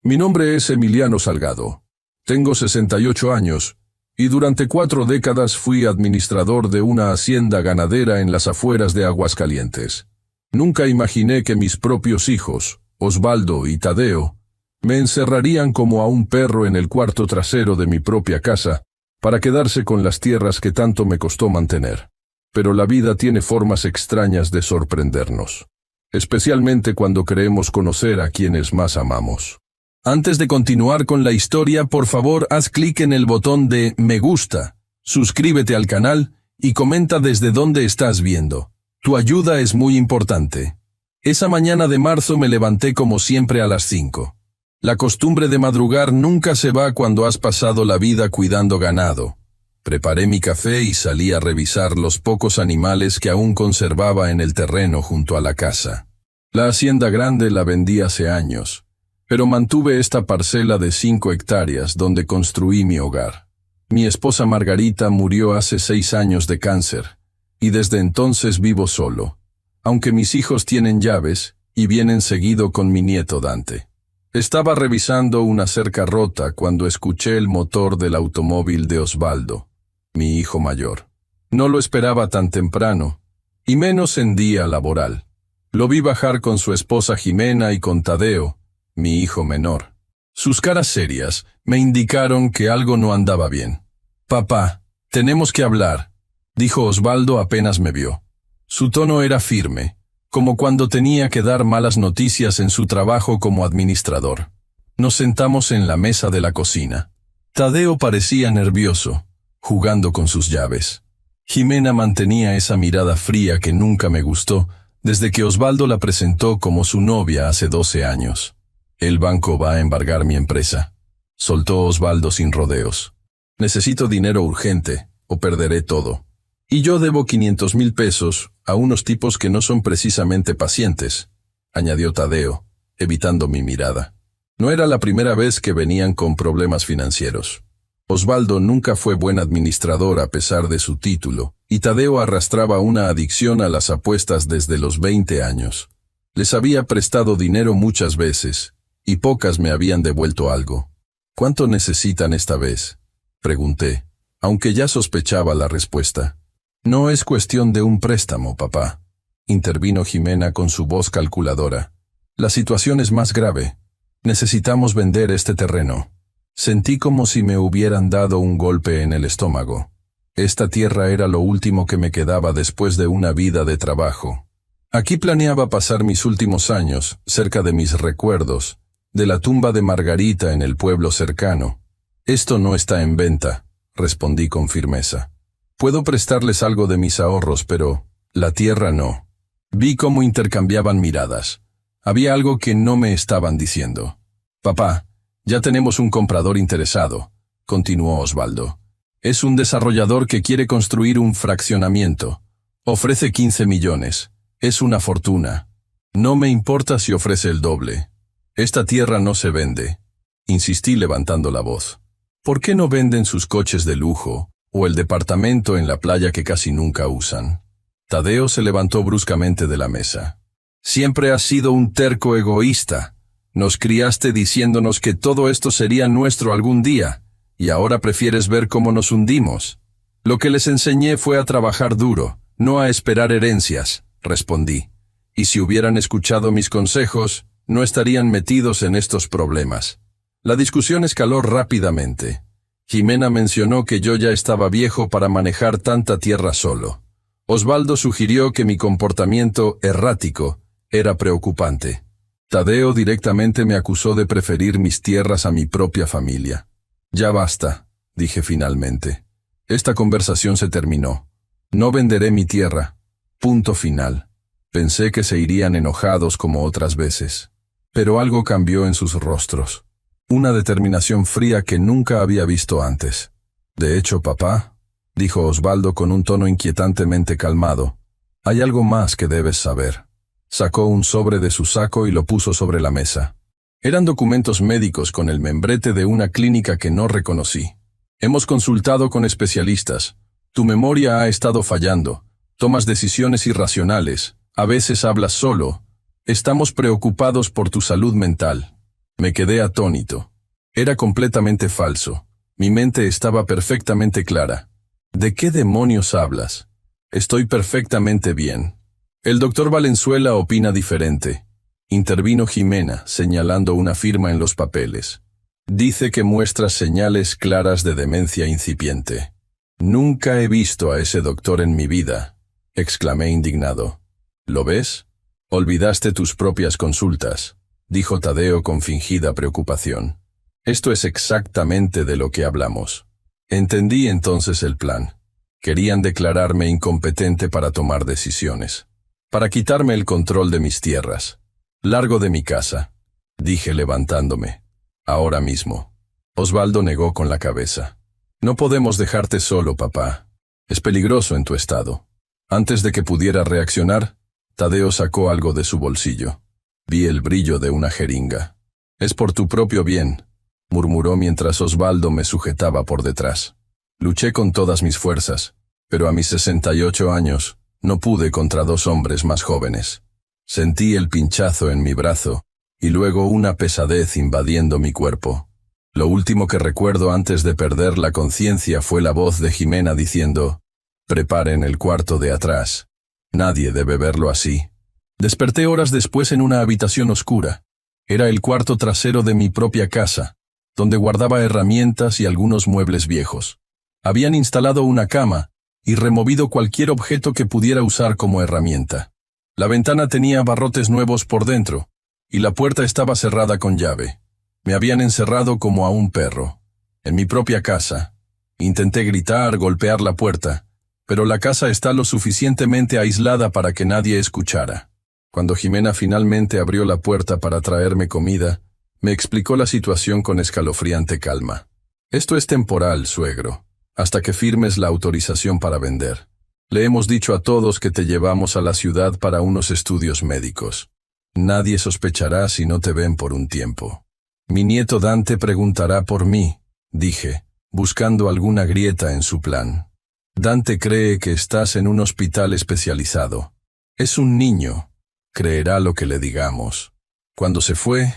Mi nombre es Emiliano Salgado. Tengo 68 años, y durante 4 décadas fui administrador de una hacienda ganadera en las afueras de Aguascalientes. Nunca imaginé que mis propios hijos, Osvaldo y Tadeo, me encerrarían como a un perro en el cuarto trasero de mi propia casa, para quedarse con las tierras que tanto me costó mantener. Pero la vida tiene formas extrañas de sorprendernos, especialmente cuando creemos conocer a quienes más amamos. Antes de continuar con la historia, por favor, haz clic en el botón de me gusta, suscríbete al canal y comenta desde dónde estás viendo. Tu ayuda es muy importante. Esa mañana de marzo me levanté como siempre a las 5. La costumbre de madrugar nunca se va cuando has pasado la vida cuidando ganado. Preparé mi café y salí a revisar los pocos animales que aún conservaba en el terreno junto a la casa. La hacienda grande la vendí hace años, pero mantuve esta parcela de 5 hectáreas donde construí mi hogar. Mi esposa Margarita murió hace 6 años de cáncer, y desde entonces vivo solo, aunque mis hijos tienen llaves y vienen seguido con mi nieto Dante. Estaba revisando una cerca rota cuando escuché el motor del automóvil de Osvaldo, mi hijo mayor. No lo esperaba tan temprano, y menos en día laboral. Lo vi bajar con su esposa Jimena y con Tadeo, mi hijo menor. Sus caras serias me indicaron que algo no andaba bien. «Papá, tenemos que hablar», dijo Osvaldo apenas me vio. Su tono era firme, como cuando tenía que dar malas noticias en su trabajo como administrador. Nos sentamos en la mesa de la cocina. Tadeo parecía nervioso, jugando con sus llaves. Jimena mantenía esa mirada fría que nunca me gustó, desde que Osvaldo la presentó como su novia hace 12 años. «El banco va a embargar mi empresa», soltó Osvaldo sin rodeos. «Necesito dinero urgente, o perderé todo. Y yo debo 500,000 pesos a unos tipos que no son precisamente pacientes», añadió Tadeo, evitando mi mirada. No era la primera vez que venían con problemas financieros. Osvaldo nunca fue buen administrador a pesar de su título, y Tadeo arrastraba una adicción a las apuestas desde los 20 años. Les había prestado dinero muchas veces, y pocas me habían devuelto algo. «¿Cuánto necesitan esta vez?», pregunté, aunque ya sospechaba la respuesta. «No es cuestión de un préstamo, papá», intervino Jimena con su voz calculadora. «La situación es más grave. Necesitamos vender este terreno». Sentí como si me hubieran dado un golpe en el estómago. Esta tierra era lo último que me quedaba después de una vida de trabajo. Aquí planeaba pasar mis últimos años, cerca de mis recuerdos, de la tumba de Margarita en el pueblo cercano. «Esto no está en venta», respondí con firmeza. «Puedo prestarles algo de mis ahorros, pero la tierra no». Vi cómo intercambiaban miradas. Había algo que no me estaban diciendo. «Papá, ya tenemos un comprador interesado», continuó Osvaldo. «Es un desarrollador que quiere construir un fraccionamiento. Ofrece 15 millones. Es una fortuna. No me importa si ofrece el doble. Esta tierra no se vende», insistí levantando la voz. «¿Por qué no venden sus coches de lujo o el departamento en la playa que casi nunca usan?» Tadeo se levantó bruscamente de la mesa. «Siempre has sido un terco egoísta. Nos criaste diciéndonos que todo esto sería nuestro algún día, y ahora prefieres ver cómo nos hundimos. Lo que les enseñé fue a trabajar duro, no a esperar herencias», respondí. «Y si hubieran escuchado mis consejos, no estarían metidos en estos problemas». La discusión escaló rápidamente. Jimena mencionó que yo ya estaba viejo para manejar tanta tierra solo. Osvaldo sugirió que mi comportamiento errático era preocupante. Tadeo directamente me acusó de preferir mis tierras a mi propia familia. «Ya basta», dije finalmente. Esta conversación se terminó. No venderé mi tierra. Punto final. Pensé que se irían enojados como otras veces. Pero algo cambió en sus rostros. Una determinación fría que nunca había visto antes. «De hecho, papá», dijo Osvaldo con un tono inquietantemente calmado, «hay algo más que debes saber». Sacó un sobre de su saco y lo puso sobre la mesa. Eran documentos médicos con el membrete de una clínica que no reconocí. «Hemos consultado con especialistas. Tu memoria ha estado fallando. Tomas decisiones irracionales. A veces hablas solo. Estamos preocupados por tu salud mental». Me quedé atónito. Era completamente falso. Mi mente estaba perfectamente clara. ¿De qué demonios hablas? Estoy perfectamente bien. El doctor Valenzuela opina diferente. Intervino Jimena, señalando una firma en los papeles. Dice que muestras señales claras de demencia incipiente. Nunca he visto a ese doctor en mi vida, exclamé indignado. ¿Lo ves? Olvidaste tus propias consultas, dijo Tadeo con fingida preocupación. Esto es exactamente de lo que hablamos. Entendí entonces el plan. Querían declararme incompetente para tomar decisiones, para quitarme el control de mis tierras. Largo de mi casa, dije levantándome. Ahora mismo. Osvaldo negó con la cabeza. No podemos dejarte solo, papá. Es peligroso en tu estado. Antes de que pudiera reaccionar, Tadeo sacó algo de su bolsillo. Vi el brillo de una jeringa. Es por tu propio bien, murmuró mientras Osvaldo me sujetaba por detrás. Luché con todas mis fuerzas, pero a mis 68 años no pude contra dos hombres más jóvenes. Sentí el pinchazo en mi brazo, y luego una pesadez invadiendo mi cuerpo. Lo último que recuerdo antes de perder la conciencia fue la voz de Jimena diciendo: «Preparen el cuarto de atrás. Nadie debe verlo así». Desperté horas después en una habitación oscura. Era el cuarto trasero de mi propia casa, donde guardaba herramientas y algunos muebles viejos. Habían instalado una cama y removido cualquier objeto que pudiera usar como herramienta. La ventana tenía barrotes nuevos por dentro, y la puerta estaba cerrada con llave. Me habían encerrado como a un perro. En mi propia casa. Intenté gritar, golpear la puerta, pero la casa está lo suficientemente aislada para que nadie escuchara. Cuando Jimena finalmente abrió la puerta para traerme comida, me explicó la situación con escalofriante calma. Esto es temporal, suegro, hasta que firmes la autorización para vender. Le hemos dicho a todos que te llevamos a la ciudad para unos estudios médicos. Nadie sospechará si no te ven por un tiempo. Mi nieto Dante preguntará por mí, dije, buscando alguna grieta en su plan. Dante cree que estás en un hospital especializado. Es un niño. Creerá lo que le digamos. Cuando se fue,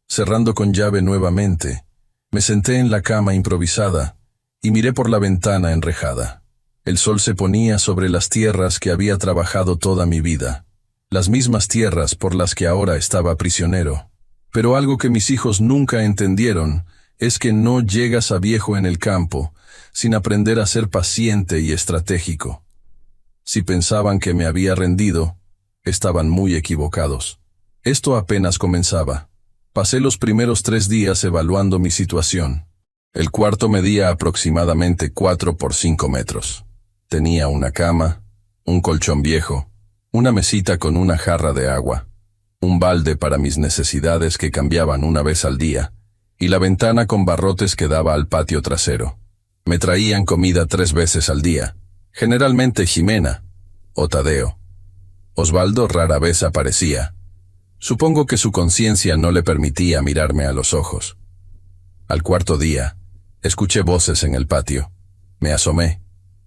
cerrando con llave nuevamente, me senté en la cama improvisada y miré por la ventana enrejada. El sol se ponía sobre las tierras que había trabajado toda mi vida, las mismas tierras por las que ahora estaba prisionero. Pero algo que mis hijos nunca entendieron es que no llegas a viejo en el campo sin aprender a ser paciente y estratégico. Si pensaban que me había rendido, estaban muy equivocados. Esto apenas comenzaba. Pasé los primeros 3 días evaluando mi situación. El cuarto medía aproximadamente 4 por 5 metros. Tenía una cama, un colchón viejo, una mesita con una jarra de agua, un balde para mis necesidades que cambiaban una vez al día, y la ventana con barrotes que daba al patio trasero. Me traían comida 3 veces al día, generalmente Jimena o Tadeo. Osvaldo rara vez aparecía. Supongo que su conciencia no le permitía mirarme a los ojos. Al cuarto día, escuché voces en el patio. Me asomé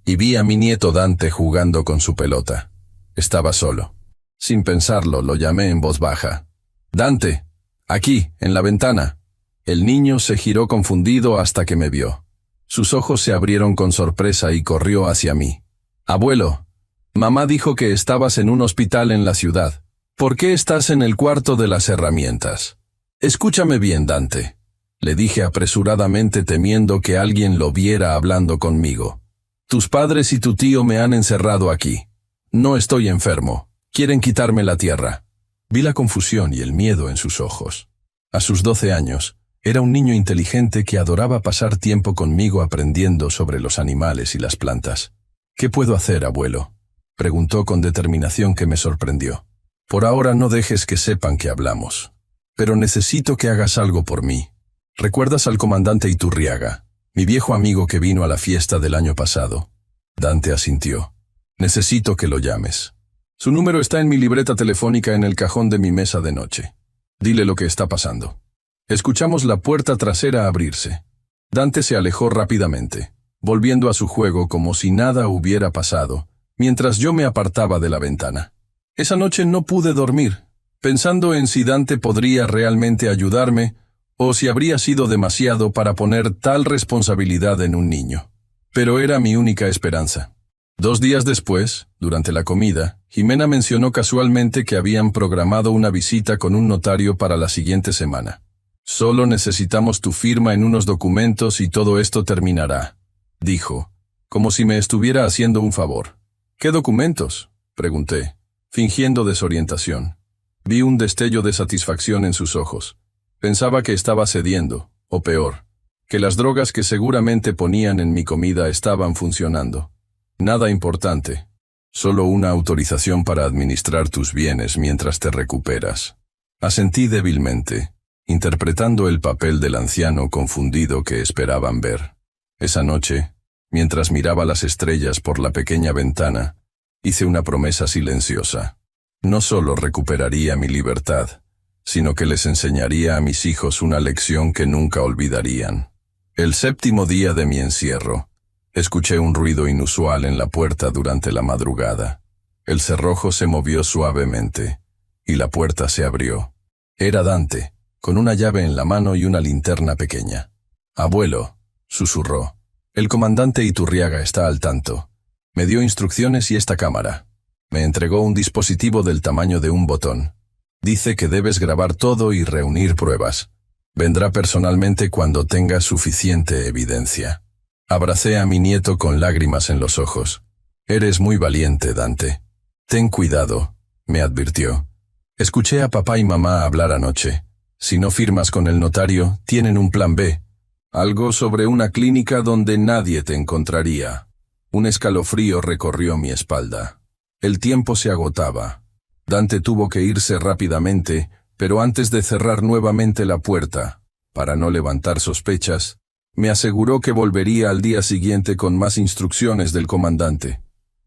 y vi a mi nieto Dante jugando con su pelota. Estaba solo. Sin pensarlo, lo llamé en voz baja. «Dante, aquí, en la ventana». El niño se giró confundido hasta que me vio. Sus ojos se abrieron con sorpresa y corrió hacia mí. «Abuelo, mamá dijo que estabas en un hospital en la ciudad. ¿Por qué estás en el cuarto de las herramientas?» «Escúchame bien, Dante», le dije apresuradamente temiendo que alguien lo viera hablando conmigo. «Tus padres y tu tío me han encerrado aquí. No estoy enfermo. Quieren quitarme la tierra». Vi la confusión y el miedo en sus ojos. A sus 12 años, era un niño inteligente que adoraba pasar tiempo conmigo aprendiendo sobre los animales y las plantas. «¿Qué puedo hacer, abuelo?», preguntó con determinación que me sorprendió. «Por ahora no dejes que sepan que hablamos. Pero necesito que hagas algo por mí. ¿Recuerdas al comandante Iturriaga, mi viejo amigo que vino a la fiesta del año pasado?» Dante asintió. «Necesito que lo llames. Su número está en mi libreta telefónica en el cajón de mi mesa de noche. Dile lo que está pasando». Escuchamos la puerta trasera abrirse. Dante se alejó rápidamente, volviendo a su juego como si nada hubiera pasado, mientras yo me apartaba de la ventana. Esa noche no pude dormir, pensando en si Dante podría realmente ayudarme o si habría sido demasiado para poner tal responsabilidad en un niño. Pero era mi única esperanza. 2 días después, durante la comida, Jimena mencionó casualmente que habían programado una visita con un notario para la siguiente semana. «Solo necesitamos tu firma en unos documentos y todo esto terminará», dijo, como si me estuviera haciendo un favor. «¿Qué documentos?», pregunté, fingiendo desorientación. Vi un destello de satisfacción en sus ojos. Pensaba que estaba cediendo, o peor, que las drogas que seguramente ponían en mi comida estaban funcionando. Nada importante, solo una autorización para administrar tus bienes mientras te recuperas. Asentí débilmente, interpretando el papel del anciano confundido que esperaban ver. Esa noche, mientras miraba las estrellas por la pequeña ventana, hice una promesa silenciosa. No solo recuperaría mi libertad, sino que les enseñaría a mis hijos una lección que nunca olvidarían. El 7º día de mi encierro, escuché un ruido inusual en la puerta durante la madrugada. El cerrojo se movió suavemente, y la puerta se abrió. Era Dante, con una llave en la mano y una linterna pequeña. «Abuelo», susurró, «el comandante Iturriaga está al tanto. Me dio instrucciones y esta cámara. Me entregó un dispositivo del tamaño de un botón. Dice que debes grabar todo y reunir pruebas. Vendrá personalmente cuando tenga suficiente evidencia». Abracé a mi nieto con lágrimas en los ojos. «Eres muy valiente, Dante. Ten cuidado», me advirtió. «Escuché a papá y mamá hablar anoche. Si no firmas con el notario, tienen un plan B. Algo sobre una clínica donde nadie te encontraría». Un escalofrío recorrió mi espalda. El tiempo se agotaba. Dante tuvo que irse rápidamente, pero antes de cerrar nuevamente la puerta, para no levantar sospechas, me aseguró que volvería al día siguiente con más instrucciones del comandante.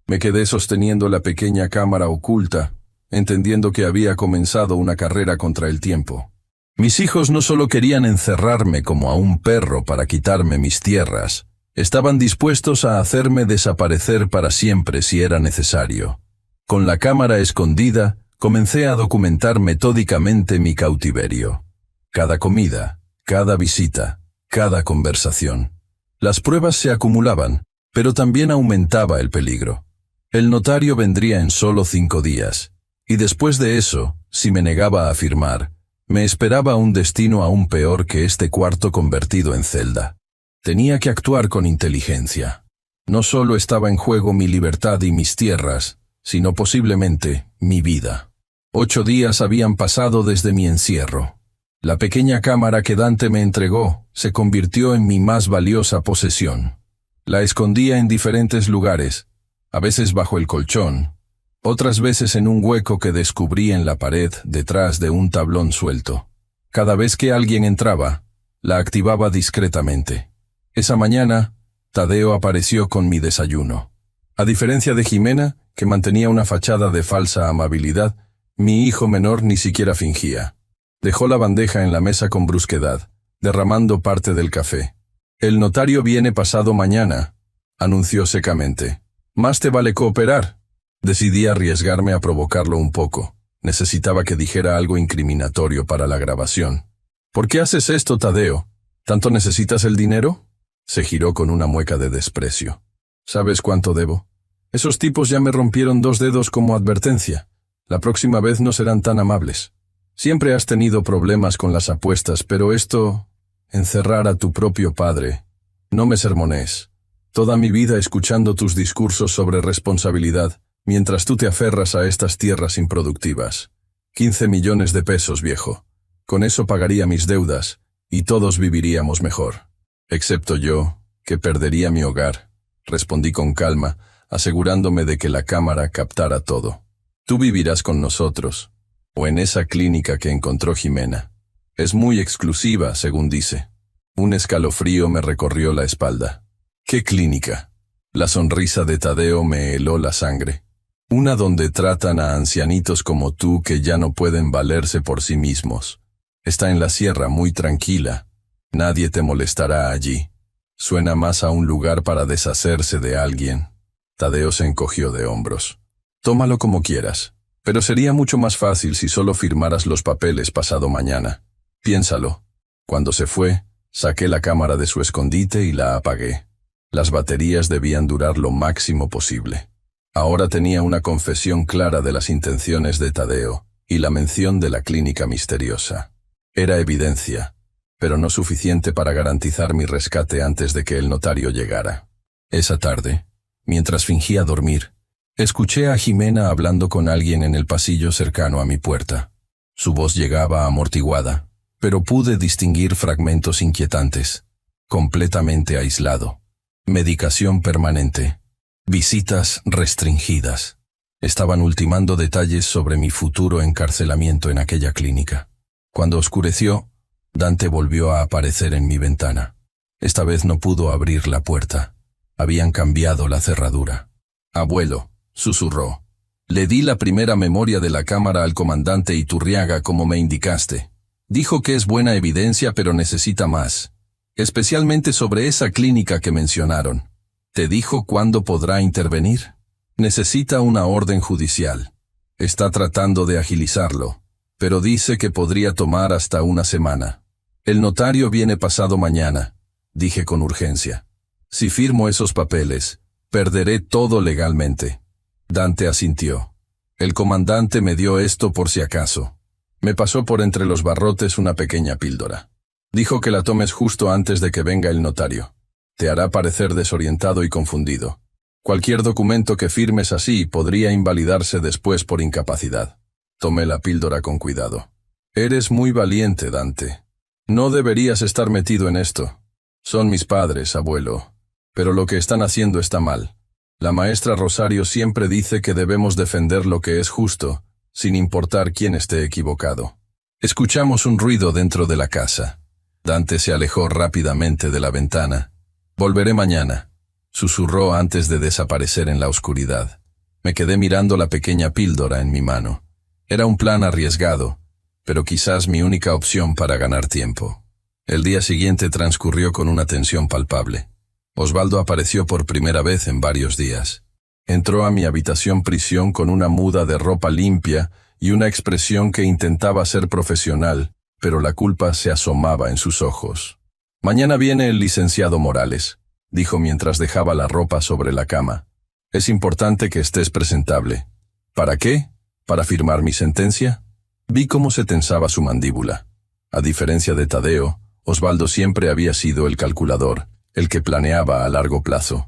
Me quedé sosteniendo la pequeña cámara oculta, entendiendo que había comenzado una carrera contra el tiempo. Mis hijos no solo querían encerrarme como a un perro para quitarme mis tierras, estaban dispuestos a hacerme desaparecer para siempre si era necesario. Con la cámara escondida, comencé a documentar metódicamente mi cautiverio. Cada comida, cada visita, cada conversación. Las pruebas se acumulaban, pero también aumentaba el peligro. El notario vendría en solo 5 días, y después de eso, si me negaba a firmar, me esperaba un destino aún peor que este cuarto convertido en celda. Tenía que actuar con inteligencia. No solo estaba en juego mi libertad y mis tierras, sino posiblemente mi vida. 8 días habían pasado desde mi encierro. La pequeña cámara que Dante me entregó se convirtió en mi más valiosa posesión. La escondía en diferentes lugares, a veces bajo el colchón, otras veces en un hueco que descubrí en la pared detrás de un tablón suelto. Cada vez que alguien entraba, la activaba discretamente. Esa mañana, Tadeo apareció con mi desayuno. A diferencia de Jimena, que mantenía una fachada de falsa amabilidad, mi hijo menor ni siquiera fingía. Dejó la bandeja en la mesa con brusquedad, derramando parte del café. «El notario viene pasado mañana», anunció secamente. «Más te vale cooperar». Decidí arriesgarme a provocarlo un poco. Necesitaba que dijera algo incriminatorio para la grabación. «¿Por qué haces esto, Tadeo? ¿Tanto necesitas el dinero?». Se giró con una mueca de desprecio. «¿Sabes cuánto debo? Esos tipos ya me rompieron 2 dedos como advertencia. La próxima vez no serán tan amables. Siempre has tenido problemas con las apuestas, pero esto... encerrar a tu propio padre. No me sermonees. Toda mi vida escuchando tus discursos sobre responsabilidad, mientras tú te aferras a estas tierras improductivas. 15 millones de pesos, viejo. Con eso pagaría mis deudas, y todos viviríamos mejor. Excepto yo, que perdería mi hogar», respondí con calma, asegurándome de que la cámara captara todo. «Tú vivirás con nosotros, o en esa clínica que encontró Jimena. Es muy exclusiva, según dice». Un escalofrío me recorrió la espalda. «¿Qué clínica?». La sonrisa de Tadeo me heló la sangre. «Una donde tratan a ancianitos como tú que ya no pueden valerse por sí mismos. Está en la sierra, muy tranquila. Nadie te molestará allí. Suena más a un lugar para deshacerse de alguien». Tadeo se encogió de hombros. «Tómalo como quieras, pero sería mucho más fácil si solo firmaras los papeles pasado mañana. Piénsalo. Cuando se fue, saqué la cámara de su escondite y la apagué. Las baterías debían durar lo máximo posible. Ahora tenía una confesión clara de las intenciones de Tadeo y la mención de la clínica misteriosa. Era evidencia, pero no suficiente para garantizar mi rescate antes de que el notario llegara. Esa tarde, mientras fingía dormir, escuché a Jimena hablando con alguien en el pasillo cercano a mi puerta. Su voz llegaba amortiguada, pero pude distinguir fragmentos inquietantes. Completamente aislado. Medicación permanente. Visitas restringidas. Estaban ultimando detalles sobre mi futuro encarcelamiento en aquella clínica. Cuando oscureció, Dante volvió a aparecer en mi ventana. Esta vez no pudo abrir la puerta. Habían cambiado la cerradura. «Abuelo», susurró. «Le di la primera memoria de la cámara al comandante Iturriaga como me indicaste. Dijo que es buena evidencia pero necesita más. Especialmente sobre esa clínica que mencionaron. ¿Te dijo cuándo podrá intervenir? Necesita una orden judicial. Está tratando de agilizarlo, pero dice que podría tomar hasta una semana. El notario viene pasado mañana», dije con urgencia. «Si firmo esos papeles, perderé todo legalmente». Dante asintió. «El comandante me dio esto por si acaso». Me pasó por entre los barrotes una pequeña píldora. Dijo que la tomes justo antes de que venga el notario. Te hará parecer desorientado y confundido. Cualquier documento que firmes así podría invalidarse después por incapacidad. Tomé la píldora con cuidado. «Eres muy valiente, Dante. No deberías estar metido en esto. Son mis padres, abuelo. Pero lo que están haciendo está mal. La maestra Rosario siempre dice que debemos defender lo que es justo, sin importar quién esté equivocado». Escuchamos un ruido dentro de la casa. Dante se alejó rápidamente de la ventana. «Volveré mañana», susurró antes de desaparecer en la oscuridad. Me quedé mirando la pequeña píldora en mi mano. Era un plan arriesgado, pero quizás mi única opción para ganar tiempo. El día siguiente transcurrió con una tensión palpable. Osvaldo apareció por primera vez en varios días. Entró a mi habitación prisión con una muda de ropa limpia y una expresión que intentaba ser profesional, pero la culpa se asomaba en sus ojos. «Mañana viene el licenciado Morales», dijo mientras dejaba la ropa sobre la cama. «Es importante que estés presentable». «¿Para qué? ¿Para firmar mi sentencia?» Vi cómo se tensaba su mandíbula. A diferencia de Tadeo, Osvaldo siempre había sido el calculador, el que planeaba a largo plazo.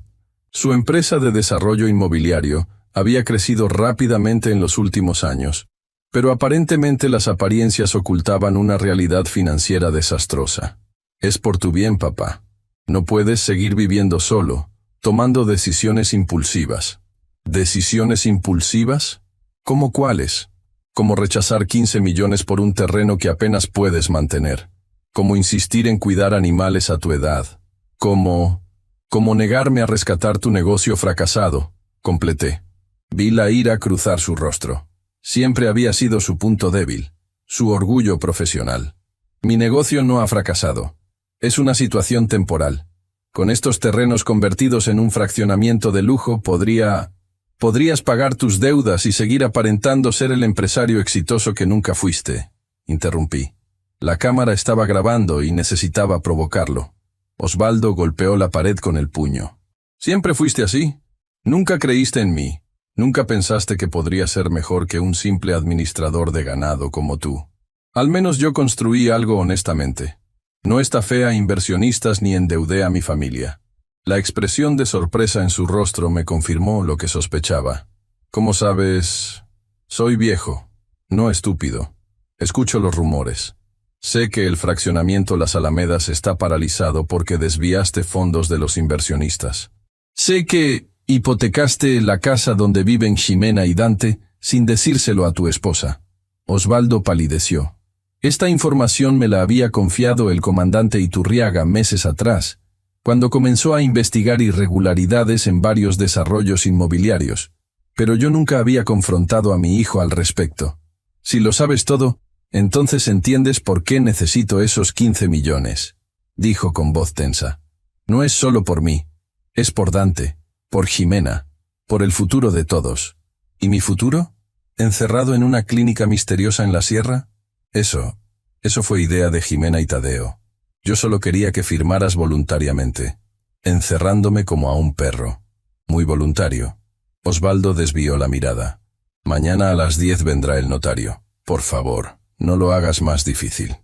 Su empresa de desarrollo inmobiliario había crecido rápidamente en los últimos años, pero aparentemente las apariencias ocultaban una realidad financiera desastrosa. «Es por tu bien, papá. No puedes seguir viviendo solo, tomando decisiones impulsivas». «¿Decisiones impulsivas? ¿Cómo cuáles?» «Como rechazar 15 millones por un terreno que apenas puedes mantener. Como insistir en cuidar animales a tu edad. Como negarme a rescatar tu negocio fracasado», completé. Vi la ira cruzar su rostro. Siempre había sido su punto débil, su orgullo profesional. «Mi negocio no ha fracasado. Es una situación temporal. Con estos terrenos convertidos en un fraccionamiento de lujo podrías pagar tus deudas y seguir aparentando ser el empresario exitoso que nunca fuiste», interrumpí. La cámara estaba grabando y necesitaba provocarlo. Osvaldo golpeó la pared con el puño. «Siempre fuiste así. Nunca creíste en mí. Nunca pensaste que podría ser mejor que un simple administrador de ganado como tú. Al menos yo construí algo honestamente. No estafé a inversionistas ni endeudé a mi familia». La expresión de sorpresa en su rostro me confirmó lo que sospechaba. «Como sabes, soy viejo, no estúpido. Escucho los rumores. Sé que el fraccionamiento Las Alamedas está paralizado porque desviaste fondos de los inversionistas. Sé que hipotecaste la casa donde viven Jimena y Dante sin decírselo a tu esposa». Osvaldo palideció. Esta información me la había confiado el comandante Iturriaga meses atrás, cuando comenzó a investigar irregularidades en varios desarrollos inmobiliarios, pero yo nunca había confrontado a mi hijo al respecto. «Si lo sabes todo, entonces entiendes por qué necesito esos 15 millones», dijo con voz tensa. «No es solo por mí, es por Dante, por Jimena, por el futuro de todos». «¿Y mi futuro? ¿Encerrado en una clínica misteriosa en la sierra?» Eso fue idea de Jimena y Tadeo. Yo solo quería que firmaras voluntariamente, encerrándome como a un perro. Muy voluntario. Osvaldo desvió la mirada. Mañana a las 10 vendrá el notario. Por favor, no lo hagas más difícil.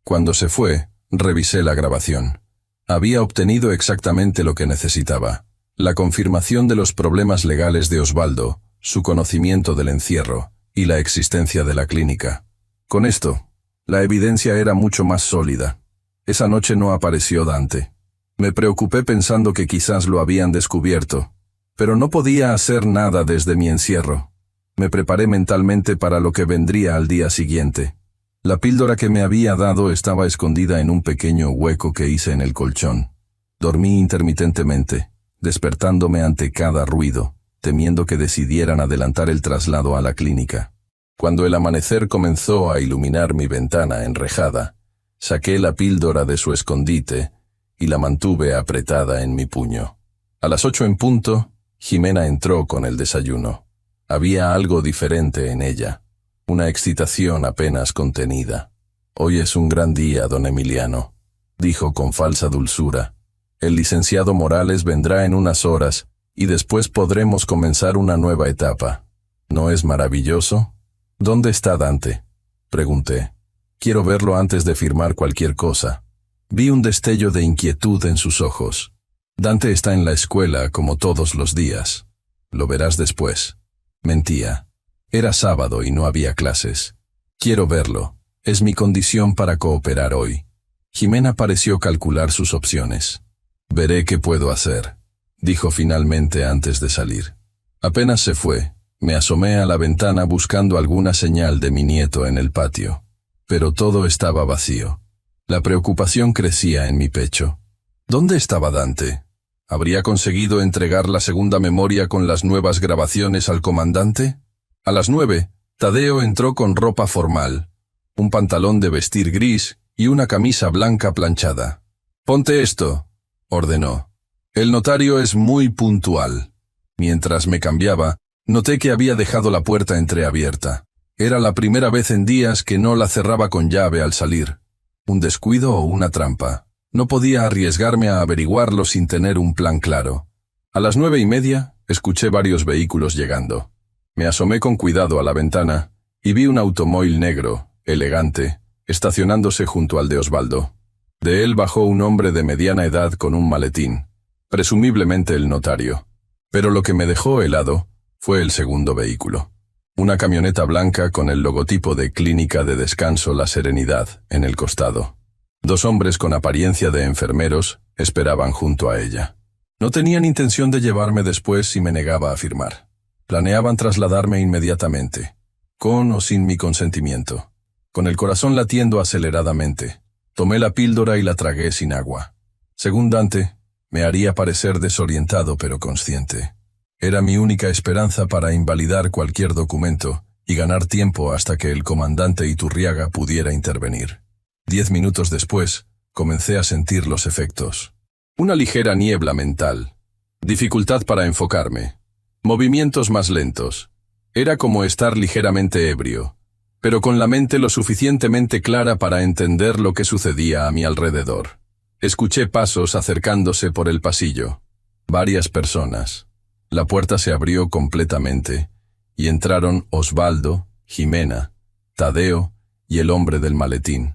Cuando se fue, revisé la grabación. Había obtenido exactamente lo que necesitaba. La confirmación de los problemas legales de Osvaldo, su conocimiento del encierro y la existencia de la clínica. Con esto, la evidencia era mucho más sólida. Esa noche no apareció Dante. Me preocupé pensando que quizás lo habían descubierto, pero no podía hacer nada desde mi encierro. Me preparé mentalmente para lo que vendría al día siguiente. La píldora que me había dado estaba escondida en un pequeño hueco que hice en el colchón. Dormí intermitentemente, despertándome ante cada ruido, temiendo que decidieran adelantar el traslado a la clínica. Cuando el amanecer comenzó a iluminar mi ventana enrejada, saqué la píldora de su escondite y la mantuve apretada en mi puño. A las 8 en punto, Jimena entró con el desayuno. Había algo diferente en ella, una excitación apenas contenida. «Hoy es un gran día, don Emiliano», dijo con falsa dulzura. «El licenciado Morales vendrá en unas horas y después podremos comenzar una nueva etapa. ¿No es maravilloso?» «¿Dónde está Dante?», pregunté. «Quiero verlo antes de firmar cualquier cosa». Vi un destello de inquietud en sus ojos. «Dante está en la escuela como todos los días. Lo verás después». Mentía. Era sábado y no había clases. «Quiero verlo. Es mi condición para cooperar hoy». Jimena pareció calcular sus opciones. «Veré qué puedo hacer», dijo finalmente antes de salir. Apenas se fue, me asomé a la ventana buscando alguna señal de mi nieto en el patio. Pero todo estaba vacío. La preocupación crecía en mi pecho. ¿Dónde estaba Dante? ¿Habría conseguido entregar la segunda memoria con las nuevas grabaciones al comandante? A las 9, Tadeo entró con ropa formal, un pantalón de vestir gris y una camisa blanca planchada. «Ponte esto», ordenó. «El notario es muy puntual». Mientras me cambiaba, noté que había dejado la puerta entreabierta. Era la primera vez en días que no la cerraba con llave al salir. ¿Un descuido o una trampa? No podía arriesgarme a averiguarlo sin tener un plan claro. A las 9:30, escuché varios vehículos llegando. Me asomé con cuidado a la ventana y vi un automóvil negro, elegante, estacionándose junto al de Osvaldo. De él bajó un hombre de mediana edad con un maletín, presumiblemente el notario. Pero lo que me dejó helado fue el segundo vehículo. Una camioneta blanca con el logotipo de Clínica de Descanso La Serenidad en el costado. 2 hombres con apariencia de enfermeros esperaban junto a ella. No tenían intención de llevarme después si me negaba a firmar. Planeaban trasladarme inmediatamente, con o sin mi consentimiento. Con el corazón latiendo aceleradamente, tomé la píldora y la tragué sin agua. Según Dante, me haría parecer desorientado pero consciente. Era mi única esperanza para invalidar cualquier documento y ganar tiempo hasta que el comandante Iturriaga pudiera intervenir. 10 minutos después, comencé a sentir los efectos. Una ligera niebla mental, dificultad para enfocarme, movimientos más lentos. Era como estar ligeramente ebrio, pero con la mente lo suficientemente clara para entender lo que sucedía a mi alrededor. Escuché pasos acercándose por el pasillo. Varias personas. La puerta se abrió completamente, y entraron Osvaldo, Jimena, Tadeo y el hombre del maletín.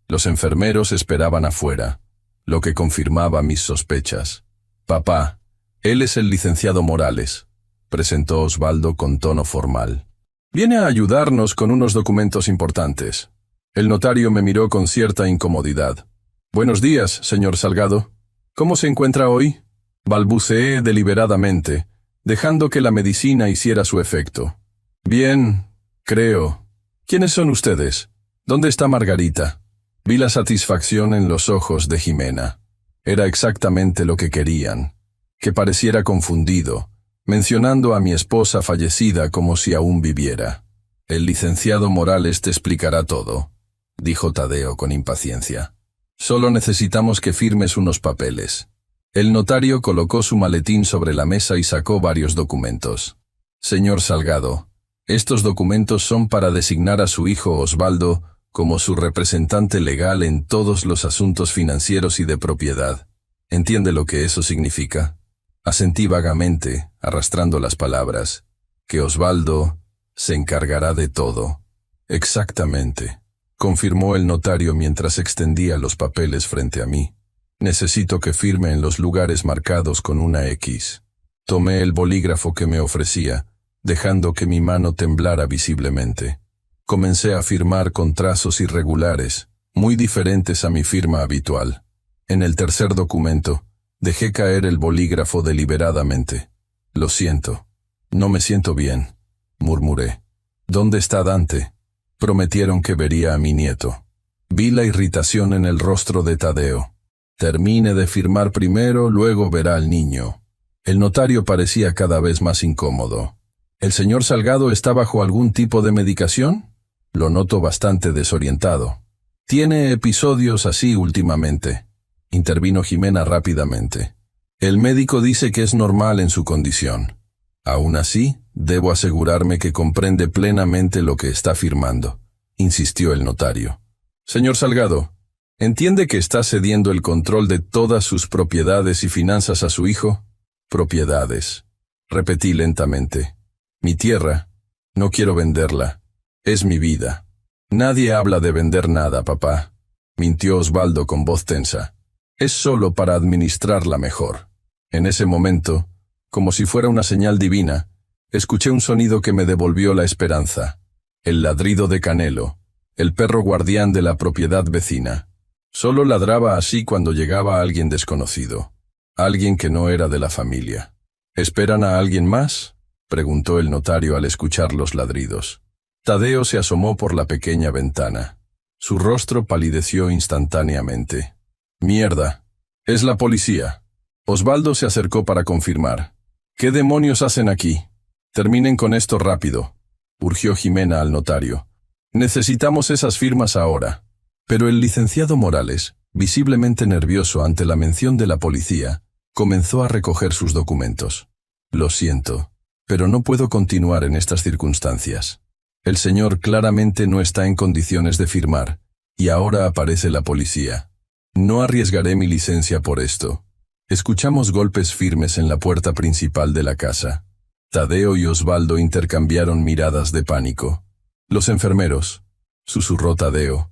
Los enfermeros esperaban afuera, lo que confirmaba mis sospechas. «Papá, él es el licenciado Morales», presentó Osvaldo con tono formal. «Viene a ayudarnos con unos documentos importantes». El notario me miró con cierta incomodidad. «Buenos días, señor Salgado. ¿Cómo se encuentra hoy?», balbuceé deliberadamente, dejando que la medicina hiciera su efecto. «Bien, creo. ¿Quiénes son ustedes? ¿Dónde está Margarita?». Vi la satisfacción en los ojos de Jimena. Era exactamente lo que querían, que pareciera confundido, mencionando a mi esposa fallecida como si aún viviera. «El licenciado Morales te explicará todo», dijo Tadeo con impaciencia. «Solo necesitamos que firmes unos papeles». El notario colocó su maletín sobre la mesa y sacó varios documentos. «Señor Salgado, estos documentos son para designar a su hijo Osvaldo como su representante legal en todos los asuntos financieros y de propiedad. ¿Entiende lo que eso significa? Asentí vagamente, arrastrando las palabras. Que Osvaldo se encargará de todo. Exactamente, confirmó el notario mientras extendía los papeles frente a mí. Necesito que firme en los lugares marcados con una X. Tomé el bolígrafo que me ofrecía, dejando que mi mano temblara visiblemente. Comencé a firmar con trazos irregulares, muy diferentes a mi firma habitual. En el tercer documento, dejé caer el bolígrafo deliberadamente. Lo siento. No me siento bien, murmuré. ¿Dónde está Dante? Prometieron que vería a mi nieto. Vi la irritación en el rostro de Tadeo. Termine de firmar primero, luego verá al niño. El notario parecía cada vez más incómodo. ¿El señor Salgado está bajo algún tipo de medicación? Lo noto bastante desorientado. Tiene episodios así últimamente. Intervino Jimena rápidamente. El médico dice que es normal en su condición. Aún así, debo asegurarme que comprende plenamente lo que está firmando, insistió el notario. Señor Salgado, ¿entiende que está cediendo el control de todas sus propiedades y finanzas a su hijo? Propiedades. Repetí lentamente. Mi tierra. No quiero venderla. Es mi vida. Nadie habla de vender nada, papá. Mintió Osvaldo con voz tensa. Es solo para administrarla mejor. En ese momento, como si fuera una señal divina, escuché un sonido que me devolvió la esperanza. El ladrido de Canelo, el perro guardián de la propiedad vecina. Solo ladraba así cuando llegaba alguien desconocido. Alguien que no era de la familia. ¿Esperan a alguien más?, preguntó el notario al escuchar los ladridos. Tadeo se asomó por la pequeña ventana. Su rostro palideció instantáneamente. «Mierda. Es la policía». Osvaldo se acercó para confirmar. «¿Qué demonios hacen aquí? Terminen con esto rápido», urgió Jimena al notario. «Necesitamos esas firmas ahora». Pero el licenciado Morales, visiblemente nervioso ante la mención de la policía, comenzó a recoger sus documentos. «Lo siento, pero no puedo continuar en estas circunstancias. El señor claramente no está en condiciones de firmar, y ahora aparece la policía. No arriesgaré mi licencia por esto». Escuchamos golpes firmes en la puerta principal de la casa. Tadeo y Osvaldo intercambiaron miradas de pánico. «Los enfermeros», susurró Tadeo.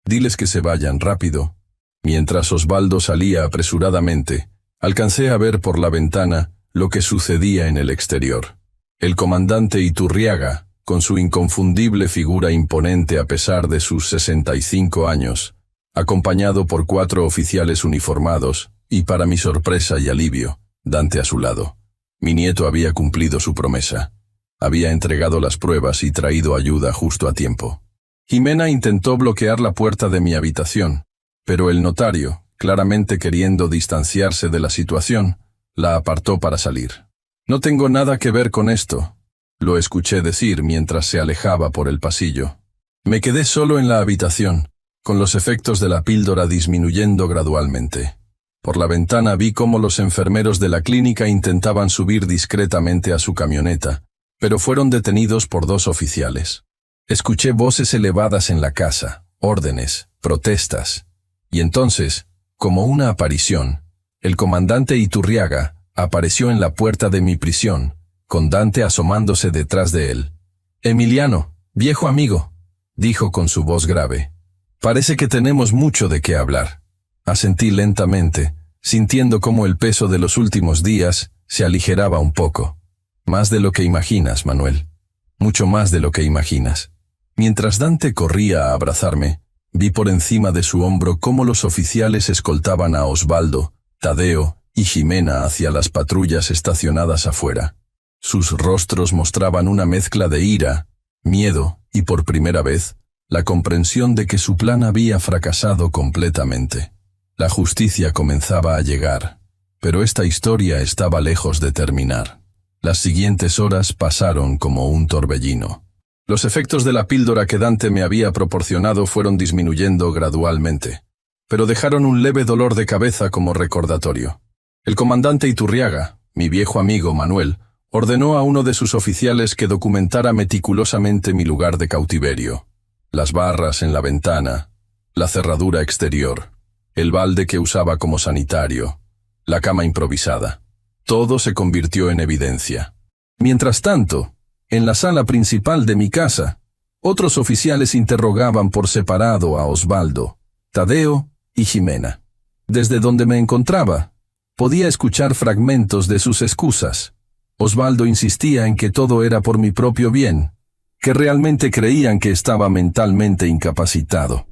«Diles que se vayan rápido». Mientras Osvaldo salía apresuradamente, alcancé a ver por la ventana lo que sucedía en el exterior. El comandante Iturriaga, con su inconfundible figura imponente a pesar de sus 65 años, acompañado por 4 oficiales uniformados, y para mi sorpresa y alivio, Dante a su lado. Mi nieto había cumplido su promesa. Había entregado las pruebas y traído ayuda justo a tiempo. Jimena intentó bloquear la puerta de mi habitación, pero el notario, claramente queriendo distanciarse de la situación, la apartó para salir. «No tengo nada que ver con esto», lo escuché decir mientras se alejaba por el pasillo. Me quedé solo en la habitación, con los efectos de la píldora disminuyendo gradualmente. Por la ventana vi cómo los enfermeros de la clínica intentaban subir discretamente a su camioneta, pero fueron detenidos por 2 oficiales. Escuché voces elevadas en la casa, órdenes, protestas. Y entonces, como una aparición, el comandante Iturriaga apareció en la puerta de mi prisión, con Dante asomándose detrás de él. «Emiliano, viejo amigo», dijo con su voz grave. «Parece que tenemos mucho de qué hablar». Asentí lentamente, sintiendo cómo el peso de los últimos días se aligeraba un poco. «Más de lo que imaginas, Manuel. Mucho más de lo que imaginas». Mientras Dante corría a abrazarme, vi por encima de su hombro cómo los oficiales escoltaban a Osvaldo, Tadeo y Jimena hacia las patrullas estacionadas afuera. Sus rostros mostraban una mezcla de ira, miedo y, por primera vez, la comprensión de que su plan había fracasado completamente. La justicia comenzaba a llegar, pero esta historia estaba lejos de terminar. Las siguientes horas pasaron como un torbellino. Los efectos de la píldora que Dante me había proporcionado fueron disminuyendo gradualmente, pero dejaron un leve dolor de cabeza como recordatorio. El comandante Iturriaga, mi viejo amigo Manuel, ordenó a uno de sus oficiales que documentara meticulosamente mi lugar de cautiverio. las barras en la ventana, la cerradura exterior, el balde que usaba como sanitario, la cama improvisada. Todo se convirtió en evidencia. Mientras tanto, en la sala principal de mi casa, otros oficiales interrogaban por separado a Osvaldo, Tadeo y Ximena. Desde donde me encontraba, podía escuchar fragmentos de sus excusas. Osvaldo insistía en que todo era por mi propio bien, que realmente creían que estaba mentalmente incapacitado.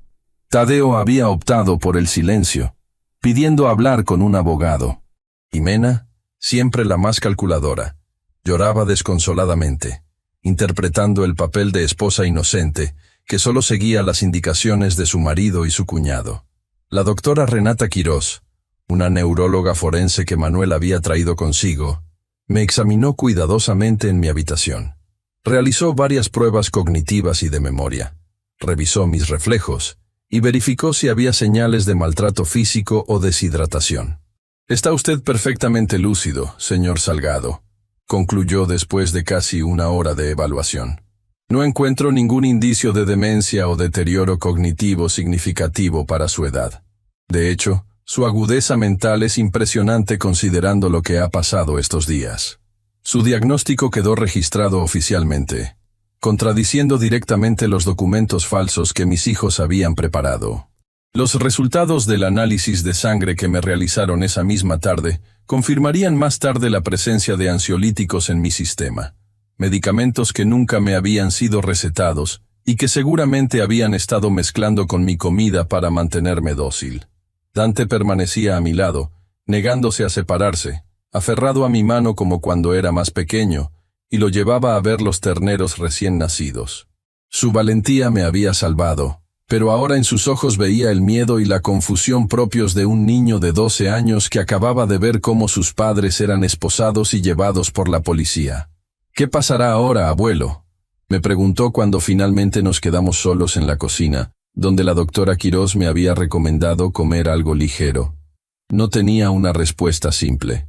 Tadeo había optado por el silencio, pidiendo hablar con un abogado. Ximena, siempre la más calculadora, lloraba desconsoladamente, interpretando el papel de esposa inocente que solo seguía las indicaciones de su marido y su cuñado. La doctora Renata Quirós, una neuróloga forense que Manuel había traído consigo, me examinó cuidadosamente en mi habitación. Realizó varias pruebas cognitivas y de memoria, revisó mis reflejos y verificó si había señales de maltrato físico o deshidratación. «Está usted perfectamente lúcido, señor Salgado», concluyó después de casi una hora de evaluación. «No encuentro ningún indicio de demencia o deterioro cognitivo significativo para su edad. De hecho, su agudeza mental es impresionante considerando lo que ha pasado estos días. Su diagnóstico quedó registrado oficialmente, contradiciendo directamente los documentos falsos que mis hijos habían preparado. Los resultados del análisis de sangre que me realizaron esa misma tarde confirmarían más tarde la presencia de ansiolíticos en mi sistema, medicamentos que nunca me habían sido recetados y que seguramente habían estado mezclando con mi comida para mantenerme dócil. Dante permanecía a mi lado, negándose a separarse, aferrado a mi mano como cuando era más pequeño, y lo llevaba a ver los terneros recién nacidos. Su valentía me había salvado, pero ahora en sus ojos veía el miedo y la confusión propios de un niño de 12 años que acababa de ver cómo sus padres eran esposados y llevados por la policía. «¿Qué pasará ahora, abuelo?», me preguntó cuando finalmente nos quedamos solos en la cocina, donde la doctora Quirós me había recomendado comer algo ligero. No tenía una respuesta simple.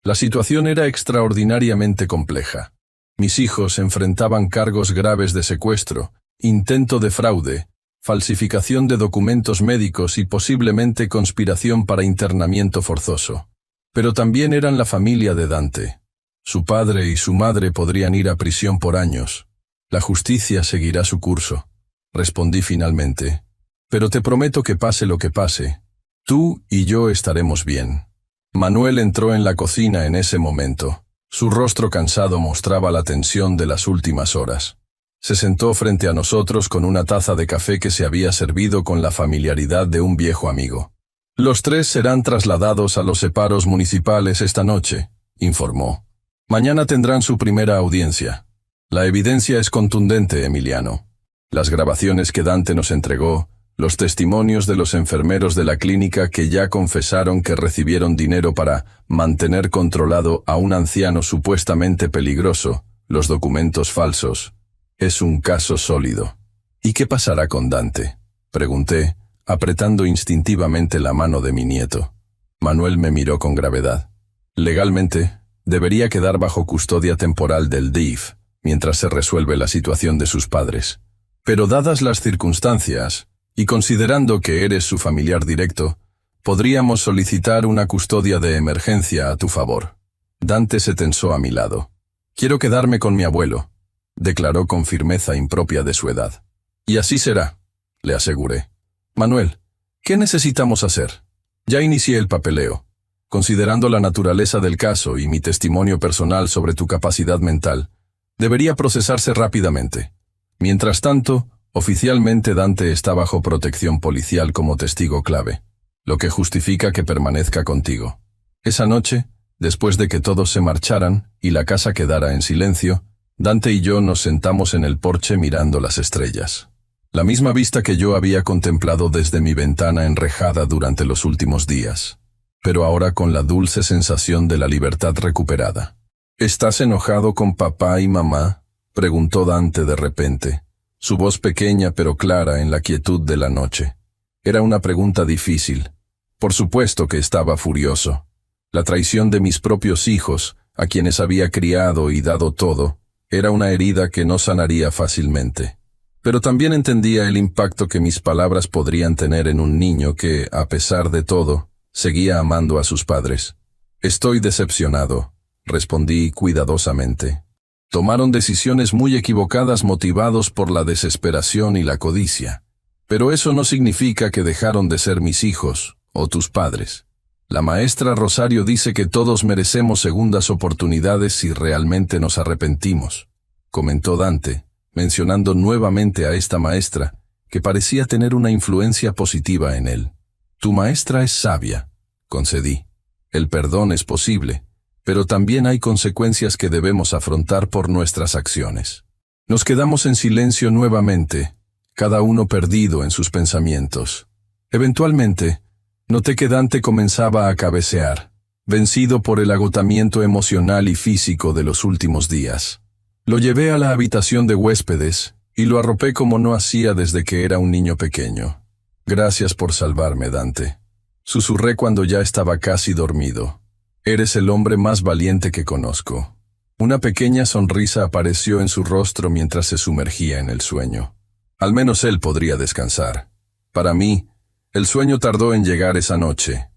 La situación era extraordinariamente compleja. Mis hijos enfrentaban cargos graves de secuestro, intento de fraude, falsificación de documentos médicos y posiblemente conspiración para internamiento forzoso. Pero también eran la familia de Dante. Su padre y su madre podrían ir a prisión por años. La justicia seguirá su curso. Respondí finalmente. Pero te prometo que pase lo que pase, tú y yo estaremos bien. Manuel entró en la cocina en ese momento. Su rostro cansado mostraba la tensión de las últimas horas. Se sentó frente a nosotros con una taza de café que se había servido con la familiaridad de un viejo amigo. «Los tres serán trasladados a los separos municipales esta noche», informó. «Mañana tendrán su primera audiencia. La evidencia es contundente, Emiliano. Las grabaciones que Dante nos entregó, los testimonios de los enfermeros de la clínica que ya confesaron que recibieron dinero para mantener controlado a un anciano supuestamente peligroso, los documentos falsos. Es un caso sólido». «¿Y qué pasará con Dante?», pregunté, apretando instintivamente la mano de mi nieto. Manuel me miró con gravedad. «Legalmente, debería quedar bajo custodia temporal del DIF, mientras se resuelve la situación de sus padres. Pero dadas las circunstancias, y considerando que eres su familiar directo, podríamos solicitar una custodia de emergencia a tu favor». Dante se tensó a mi lado. «Quiero quedarme con mi abuelo», declaró con firmeza impropia de su edad. «Y así será», le aseguré. «Manuel, ¿qué necesitamos hacer? Ya inicié el papeleo. Considerando la naturaleza del caso y mi testimonio personal sobre tu capacidad mental, debería procesarse rápidamente. Mientras tanto, oficialmente Dante está bajo protección policial como testigo clave, lo que justifica que permanezca contigo. Esa noche, después de que todos se marcharan y la casa quedara en silencio, Dante y yo nos sentamos en el porche mirando las estrellas. La misma vista que yo había contemplado desde mi ventana enrejada durante los últimos días, pero ahora con la dulce sensación de la libertad recuperada. «¿Estás enojado con papá y mamá?», preguntó Dante de repente, su voz pequeña pero clara en la quietud de la noche. Era una pregunta difícil. Por supuesto que estaba furioso. La traición de mis propios hijos, a quienes había criado y dado todo, era una herida que no sanaría fácilmente. pero también entendía el impacto que mis palabras podrían tener en un niño que, a pesar de todo, seguía amando a sus padres. Estoy decepcionado, respondí cuidadosamente. Tomaron decisiones muy equivocadas motivados por la desesperación y la codicia. Pero eso no significa que dejaron de ser mis hijos, o tus padres. La maestra Rosario dice que todos merecemos segundas oportunidades si realmente nos arrepentimos, comentó Dante, mencionando nuevamente a esta maestra, que parecía tener una influencia positiva en él. Tu maestra es sabia, concedí. El perdón es posible, pero también hay consecuencias que debemos afrontar por nuestras acciones. Nos quedamos en silencio nuevamente, cada uno perdido en sus pensamientos. Eventualmente, noté que Dante comenzaba a cabecear, vencido por el agotamiento emocional y físico de los últimos días. Lo llevé a la habitación de huéspedes y lo arropé como no hacía desde que era un niño pequeño. Gracias por salvarme, Dante. Susurré cuando ya estaba casi dormido. Eres el hombre más valiente que conozco. Una pequeña sonrisa apareció en su rostro mientras se sumergía en el sueño. Al menos él podría descansar. Para mí, el sueño tardó en llegar esa noche,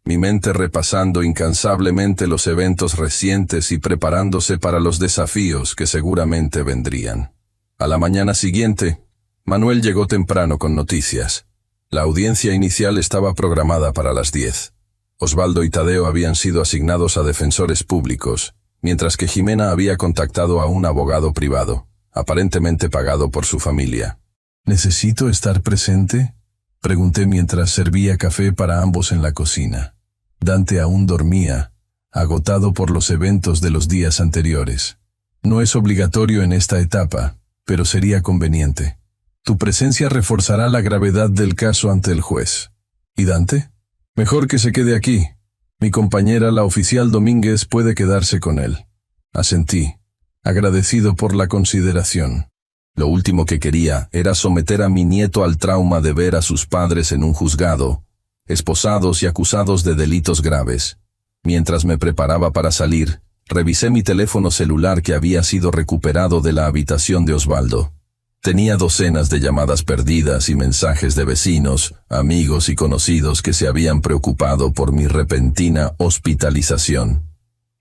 mi mente repasando incansablemente los eventos recientes y preparándose para los desafíos que seguramente vendrían. A la mañana siguiente, Manuel llegó temprano con noticias. La audiencia inicial estaba programada para las 10. Osvaldo y Tadeo habían sido asignados a defensores públicos, mientras que Jimena había contactado a un abogado privado, aparentemente pagado por su familia. ¿Necesito estar presente?, pregunté mientras servía café para ambos en la cocina. Dante aún dormía, agotado por los eventos de los días anteriores. No es obligatorio en esta etapa, pero sería conveniente. Tu presencia reforzará la gravedad del caso ante el juez. ¿Y Dante? Mejor que se quede aquí. Mi compañera, la oficial Domínguez, puede quedarse con él. Asentí, agradecido por la consideración. Lo último que quería era someter a mi nieto al trauma de ver a sus padres en un juzgado, esposados y acusados de delitos graves. Mientras me preparaba para salir, revisé mi teléfono celular que había sido recuperado de la habitación de Osvaldo. Tenía docenas de llamadas perdidas y mensajes de vecinos, amigos y conocidos que se habían preocupado por mi repentina hospitalización.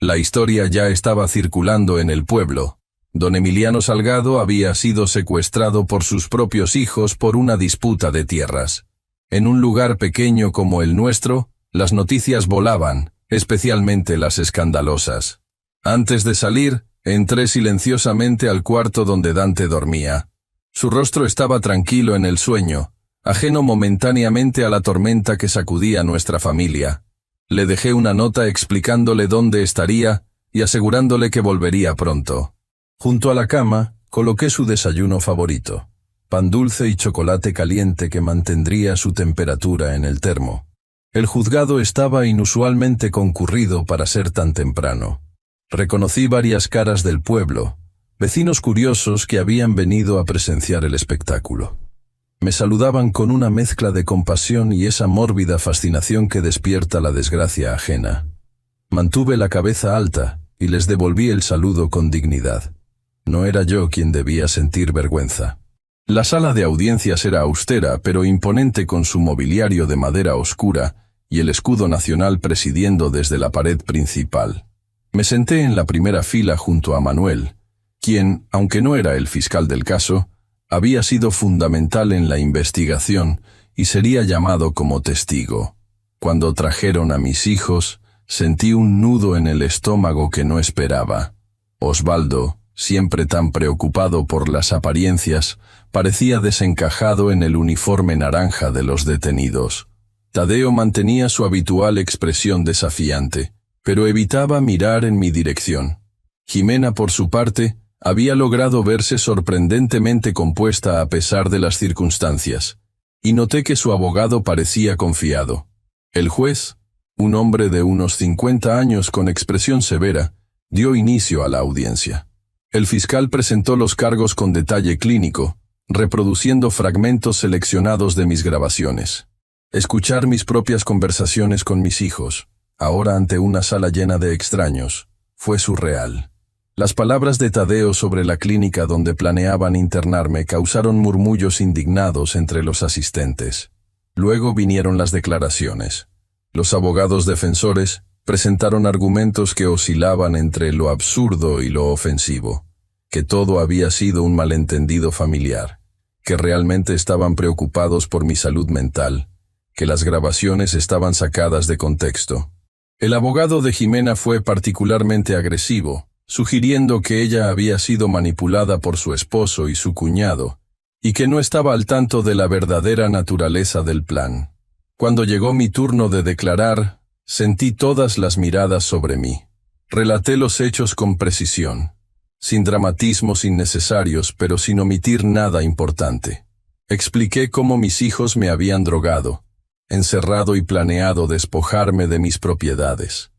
La historia ya estaba circulando en el pueblo. Don Emiliano Salgado había sido secuestrado por sus propios hijos por una disputa de tierras. En un lugar pequeño como el nuestro, las noticias volaban, especialmente las escandalosas. Antes de salir, entré silenciosamente al cuarto donde Dante dormía. Su rostro estaba tranquilo en el sueño, ajeno momentáneamente a la tormenta que sacudía nuestra familia. Le dejé una nota explicándole dónde estaría y asegurándole que volvería pronto. Junto a la cama, coloqué su desayuno favorito, pan dulce y chocolate caliente que mantendría su temperatura en el termo. El juzgado estaba inusualmente concurrido para ser tan temprano. Reconocí varias caras del pueblo, vecinos curiosos que habían venido a presenciar el espectáculo. Me saludaban con una mezcla de compasión y esa mórbida fascinación que despierta la desgracia ajena. Mantuve la cabeza alta y les devolví el saludo con dignidad. No era yo quien debía sentir vergüenza. La sala de audiencias era austera pero imponente con su mobiliario de madera oscura y el escudo nacional presidiendo desde la pared principal. Me senté en la primera fila junto a Manuel, quien, aunque no era el fiscal del caso, había sido fundamental en la investigación y sería llamado como testigo. Cuando trajeron a mis hijos, sentí un nudo en el estómago que no esperaba. Osvaldo, siempre tan preocupado por las apariencias, parecía desencajado en el uniforme naranja de los detenidos. Tadeo mantenía su habitual expresión desafiante, pero evitaba mirar en mi dirección. Jimena, por su parte, había logrado verse sorprendentemente compuesta a pesar de las circunstancias, y noté que su abogado parecía confiado. El juez, un hombre de unos 50 años con expresión severa, dio inicio a la audiencia. El fiscal presentó los cargos con detalle clínico, reproduciendo fragmentos seleccionados de mis grabaciones. Escuchar mis propias conversaciones con mis hijos, ahora ante una sala llena de extraños, fue surreal. Las palabras de Tadeo sobre la clínica donde planeaban internarme causaron murmullos indignados entre los asistentes. Luego vinieron las declaraciones. Los abogados defensores presentaron argumentos que oscilaban entre lo absurdo y lo ofensivo, que todo había sido un malentendido familiar, que realmente estaban preocupados por mi salud mental, que las grabaciones estaban sacadas de contexto. El abogado de Jimena fue particularmente agresivo, sugiriendo que ella había sido manipulada por su esposo y su cuñado, y que no estaba al tanto de la verdadera naturaleza del plan. Cuando llegó mi turno de declarar, sentí todas las miradas sobre mí. Relaté los hechos con precisión, sin dramatismos innecesarios, pero sin omitir nada importante. Expliqué cómo mis hijos me habían drogado, encerrado y planeado despojarme de mis propiedades.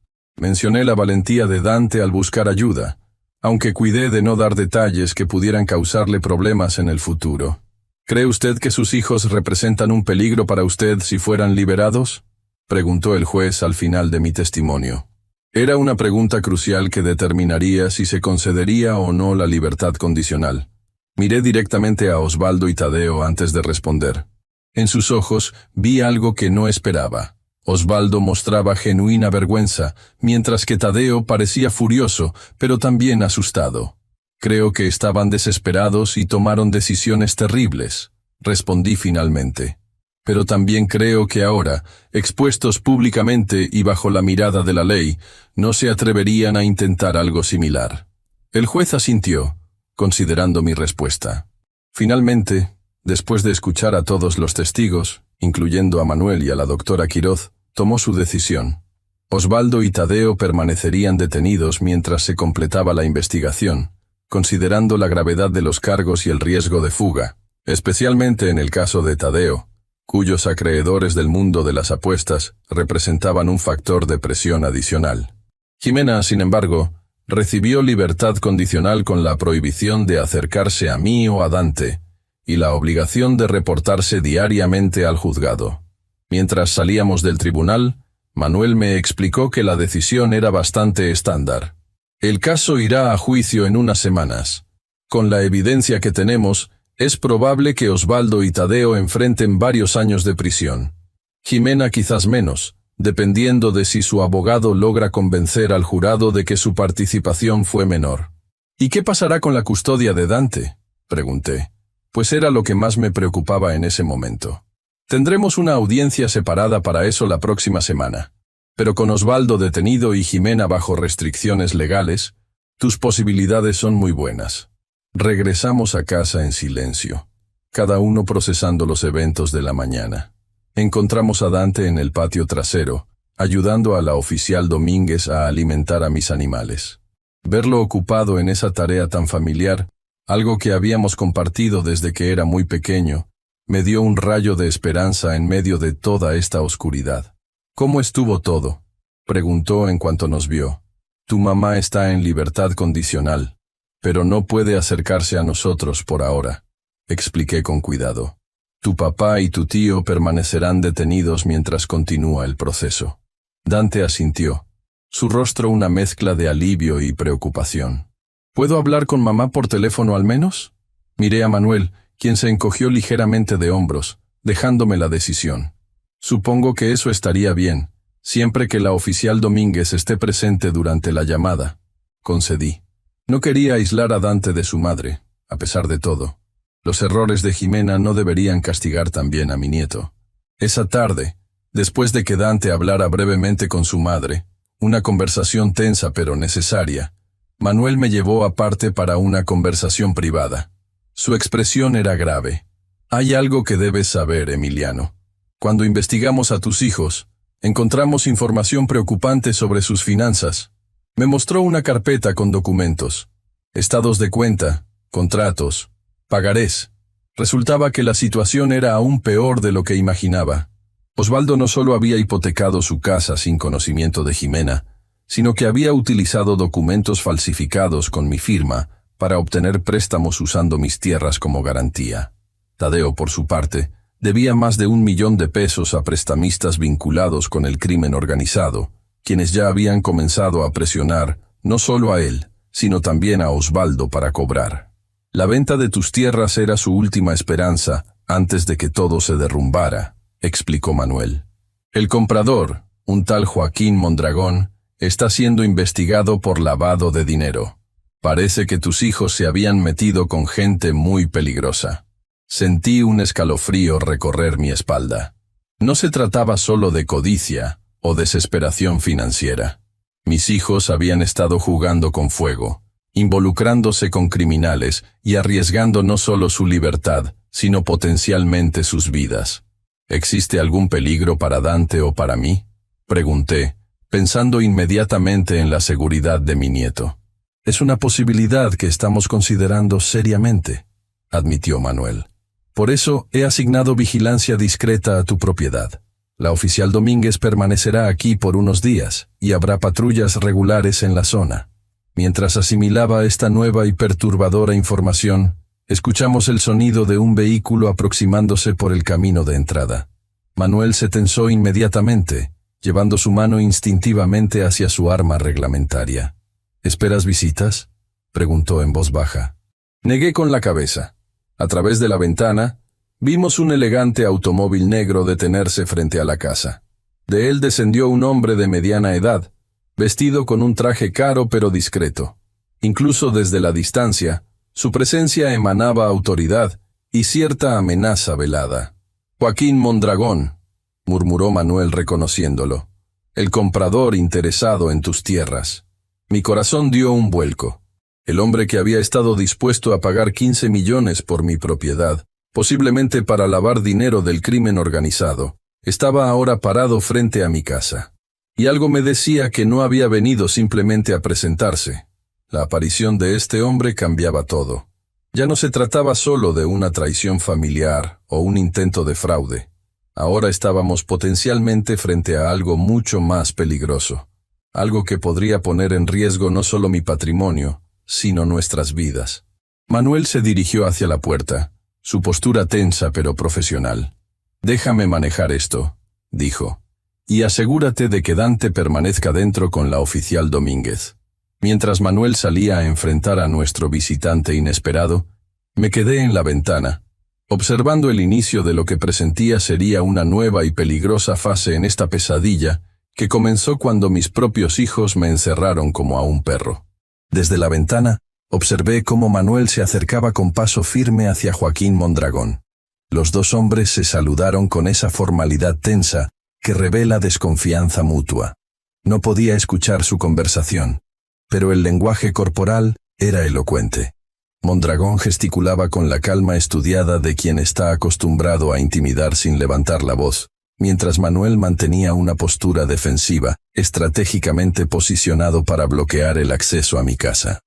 Mencioné la valentía de Dante al buscar ayuda, aunque cuidé de no dar detalles que pudieran causarle problemas en el futuro. ¿Cree usted que sus hijos representan un peligro para usted si fueran liberados?, preguntó el juez al final de mi testimonio. Era una pregunta crucial que determinaría si se concedería o no la libertad condicional. Miré directamente a Osvaldo y Tadeo antes de responder. En sus ojos vi algo que no esperaba. Osvaldo mostraba genuina vergüenza, mientras que Tadeo parecía furioso, pero también asustado. Creo que estaban desesperados y tomaron decisiones terribles, respondí finalmente. Pero también creo que ahora, expuestos públicamente y bajo la mirada de la ley, no se atreverían a intentar algo similar. El juez asintió, considerando mi respuesta. Finalmente, después de escuchar a todos los testigos, incluyendo a Manuel y a la doctora Quiroz, tomó su decisión. Osvaldo y Tadeo permanecerían detenidos mientras se completaba la investigación, considerando la gravedad de los cargos y el riesgo de fuga, especialmente en el caso de Tadeo, cuyos acreedores del mundo de las apuestas representaban un factor de presión adicional. Jimena, sin embargo, recibió libertad condicional con la prohibición de acercarse a mí o a Dante, y la obligación de reportarse diariamente al juzgado. Mientras salíamos del tribunal, Manuel me explicó que la decisión era bastante estándar. El caso irá a juicio en unas semanas. Con la evidencia que tenemos, es probable que Osvaldo y Tadeo enfrenten varios años de prisión. Jimena quizás menos, dependiendo de si su abogado logra convencer al jurado de que su participación fue menor. ¿Y qué pasará con la custodia de Dante?, pregunté, pues era lo que más me preocupaba en ese momento. Tendremos una audiencia separada para eso la próxima semana. Pero con Osvaldo detenido y Jimena bajo restricciones legales, tus posibilidades son muy buenas. Regresamos a casa en silencio, cada uno procesando los eventos de la mañana. Encontramos a Dante en el patio trasero, ayudando a la oficial Domínguez a alimentar a mis animales. Verlo ocupado en esa tarea tan familiar, algo que habíamos compartido desde que era muy pequeño, me dio un rayo de esperanza en medio de toda esta oscuridad. ¿Cómo estuvo todo?, preguntó en cuanto nos vio. Tu mamá está en libertad condicional, pero no puede acercarse a nosotros por ahora, expliqué con cuidado. Tu papá y tu tío permanecerán detenidos mientras continúa el proceso. Dante asintió, su rostro una mezcla de alivio y preocupación. ¿Puedo hablar con mamá por teléfono al menos? Miré a Manuel, quien se encogió ligeramente de hombros, dejándome la decisión. Supongo que eso estaría bien, siempre que la oficial Domínguez esté presente durante la llamada. Concedí. No quería aislar a Dante de su madre, a pesar de todo. Los errores de Jimena no deberían castigar también a mi nieto. Esa tarde, después de que Dante hablara brevemente con su madre, una conversación tensa pero necesaria, Manuel me llevó aparte para una conversación privada. Su expresión era grave. Hay algo que debes saber, Emiliano. Cuando investigamos a tus hijos, encontramos información preocupante sobre sus finanzas. Me mostró una carpeta con documentos, estados de cuenta, contratos, pagarés. Resultaba que la situación era aún peor de lo que imaginaba. Osvaldo no solo había hipotecado su casa sin conocimiento de Jimena, sino que había utilizado documentos falsificados con mi firma para obtener préstamos usando mis tierras como garantía. Tadeo, por su parte, debía más de 1 millón de pesos a prestamistas vinculados con el crimen organizado, quienes ya habían comenzado a presionar, no solo a él, sino también a Osvaldo para cobrar. La venta de tus tierras era su última esperanza antes de que todo se derrumbara, explicó Manuel. El comprador, un tal Joaquín Mondragón, está siendo investigado por lavado de dinero. Parece que tus hijos se habían metido con gente muy peligrosa. Sentí un escalofrío recorrer mi espalda. No se trataba solo de codicia o desesperación financiera. Mis hijos habían estado jugando con fuego, involucrándose con criminales y arriesgando no solo su libertad, sino potencialmente sus vidas. ¿Existe algún peligro para Dante o para mí?, pregunté, pensando inmediatamente en la seguridad de mi nieto. Es una posibilidad que estamos considerando seriamente, admitió Manuel. Por eso he asignado vigilancia discreta a tu propiedad. La oficial Domínguez permanecerá aquí por unos días y habrá patrullas regulares en la zona. Mientras asimilaba esta nueva y perturbadora información, escuchamos el sonido de un vehículo aproximándose por el camino de entrada. Manuel se tensó inmediatamente, llevando su mano instintivamente hacia su arma reglamentaria. ¿Esperas visitas?, preguntó en voz baja. Negué con la cabeza. A través de la ventana, vimos un elegante automóvil negro detenerse frente a la casa. De él descendió un hombre de mediana edad, vestido con un traje caro pero discreto. Incluso desde la distancia, su presencia emanaba autoridad y cierta amenaza velada. Joaquín Mondragón, murmuró Manuel reconociéndolo. El comprador interesado en tus tierras. Mi corazón dio un vuelco. El hombre que había estado dispuesto a pagar 15 millones por mi propiedad, posiblemente para lavar dinero del crimen organizado, estaba ahora parado frente a mi casa. Y algo me decía que no había venido simplemente a presentarse. La aparición de este hombre cambiaba todo. Ya no se trataba solo de una traición familiar o un intento de fraude. Ahora estábamos potencialmente frente a algo mucho más peligroso. Algo que podría poner en riesgo no solo mi patrimonio, sino nuestras vidas. Manuel se dirigió hacia la puerta, su postura tensa pero profesional. «Déjame manejar esto», dijo, «y asegúrate de que Dante permanezca dentro con la oficial Domínguez». Mientras Manuel salía a enfrentar a nuestro visitante inesperado, me quedé en la ventana, observando el inicio de lo que presentía sería una nueva y peligrosa fase en esta pesadilla que comenzó cuando mis propios hijos me encerraron como a un perro. Desde la ventana, observé cómo Manuel se acercaba con paso firme hacia Joaquín Mondragón. Los dos hombres se saludaron con esa formalidad tensa que revela desconfianza mutua. No podía escuchar su conversación, pero el lenguaje corporal era elocuente. Mondragón gesticulaba con la calma estudiada de quien está acostumbrado a intimidar sin levantar la voz, mientras Manuel mantenía una postura defensiva, estratégicamente posicionado para bloquear el acceso a mi casa.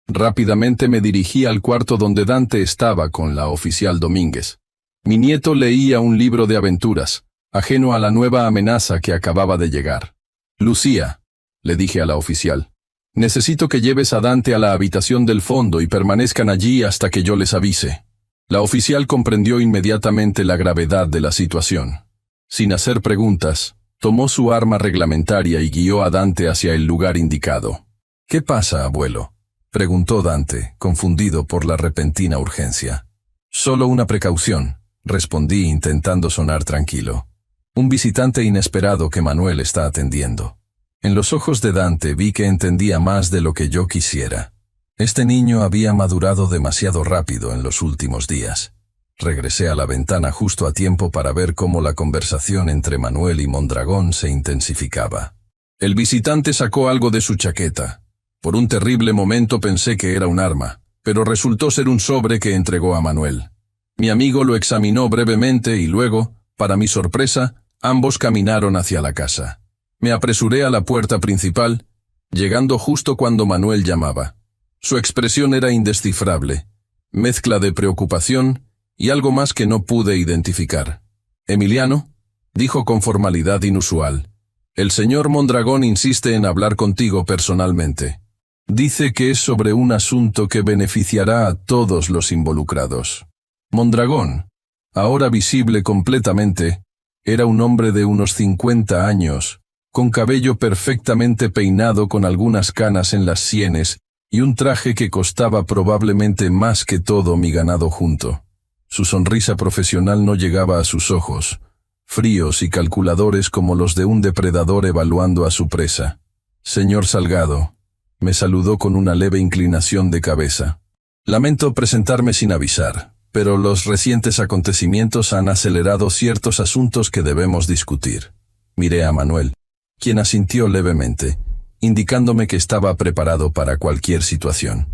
Rápidamente me dirigí al cuarto donde Dante estaba con la oficial Domínguez. Mi nieto leía un libro de aventuras, ajeno a la nueva amenaza que acababa de llegar. «Lucía», le dije a la oficial, «necesito que lleves a Dante a la habitación del fondo y permanezcan allí hasta que yo les avise». La oficial comprendió inmediatamente la gravedad de la situación. Sin hacer preguntas, tomó su arma reglamentaria y guió a Dante hacia el lugar indicado. «¿Qué pasa, abuelo?», preguntó Dante, confundido por la repentina urgencia. «Solo una precaución», respondí intentando sonar tranquilo. «Un visitante inesperado que Manuel está atendiendo». En los ojos de Dante vi que entendía más de lo que yo quisiera. Este niño había madurado demasiado rápido en los últimos días. Regresé a la ventana justo a tiempo para ver cómo la conversación entre Manuel y Mondragón se intensificaba. El visitante sacó algo de su chaqueta. Por un terrible momento pensé que era un arma, pero resultó ser un sobre que entregó a Manuel. Mi amigo lo examinó brevemente y luego, para mi sorpresa, ambos caminaron hacia la casa. Me apresuré a la puerta principal, llegando justo cuando Manuel llamaba. Su expresión era indescifrable, mezcla de preocupación y algo más que no pude identificar. «Emiliano», dijo con formalidad inusual, «el señor Mondragón insiste en hablar contigo personalmente. Dice que es sobre un asunto que beneficiará a todos los involucrados». Mondragón, ahora visible completamente, era un hombre de unos 50 años, con cabello perfectamente peinado con algunas canas en las sienes y un traje que costaba probablemente más que todo mi ganado junto. Su sonrisa profesional no llegaba a sus ojos, fríos y calculadores como los de un depredador evaluando a su presa. «Señor Salgado», me saludó con una leve inclinación de cabeza. «Lamento presentarme sin avisar, pero los recientes acontecimientos han acelerado ciertos asuntos que debemos discutir». Miré a Manuel, quien asintió levemente, indicándome que estaba preparado para cualquier situación.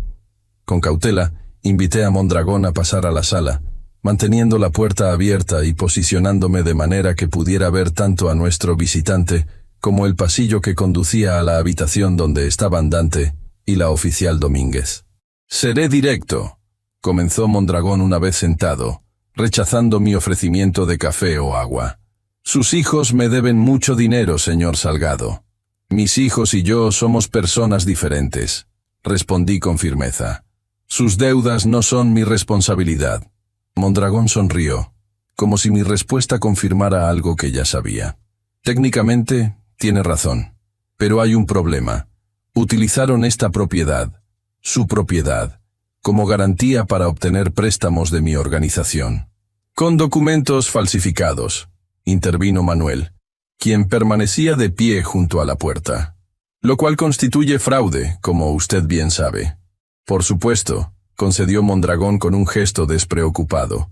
Con cautela, invité a Mondragón a pasar a la sala, manteniendo la puerta abierta y posicionándome de manera que pudiera ver tanto a nuestro visitante como el pasillo que conducía a la habitación donde estaban Dante y la oficial Domínguez. «Seré directo», comenzó Mondragón una vez sentado, rechazando mi ofrecimiento de café o agua. «Sus hijos me deben mucho dinero, señor Salgado. Mis hijos y yo somos personas diferentes», respondí con firmeza. «Sus deudas no son mi responsabilidad». Mondragón sonrió, como si mi respuesta confirmara algo que ya sabía. «Técnicamente, tiene razón. Pero hay un problema. Utilizaron esta propiedad, su propiedad, como garantía para obtener préstamos de mi organización. Con documentos falsificados», intervino Manuel, quien permanecía de pie junto a la puerta. «Lo cual constituye fraude, como usted bien sabe». «Por supuesto», concedió Mondragón con un gesto despreocupado.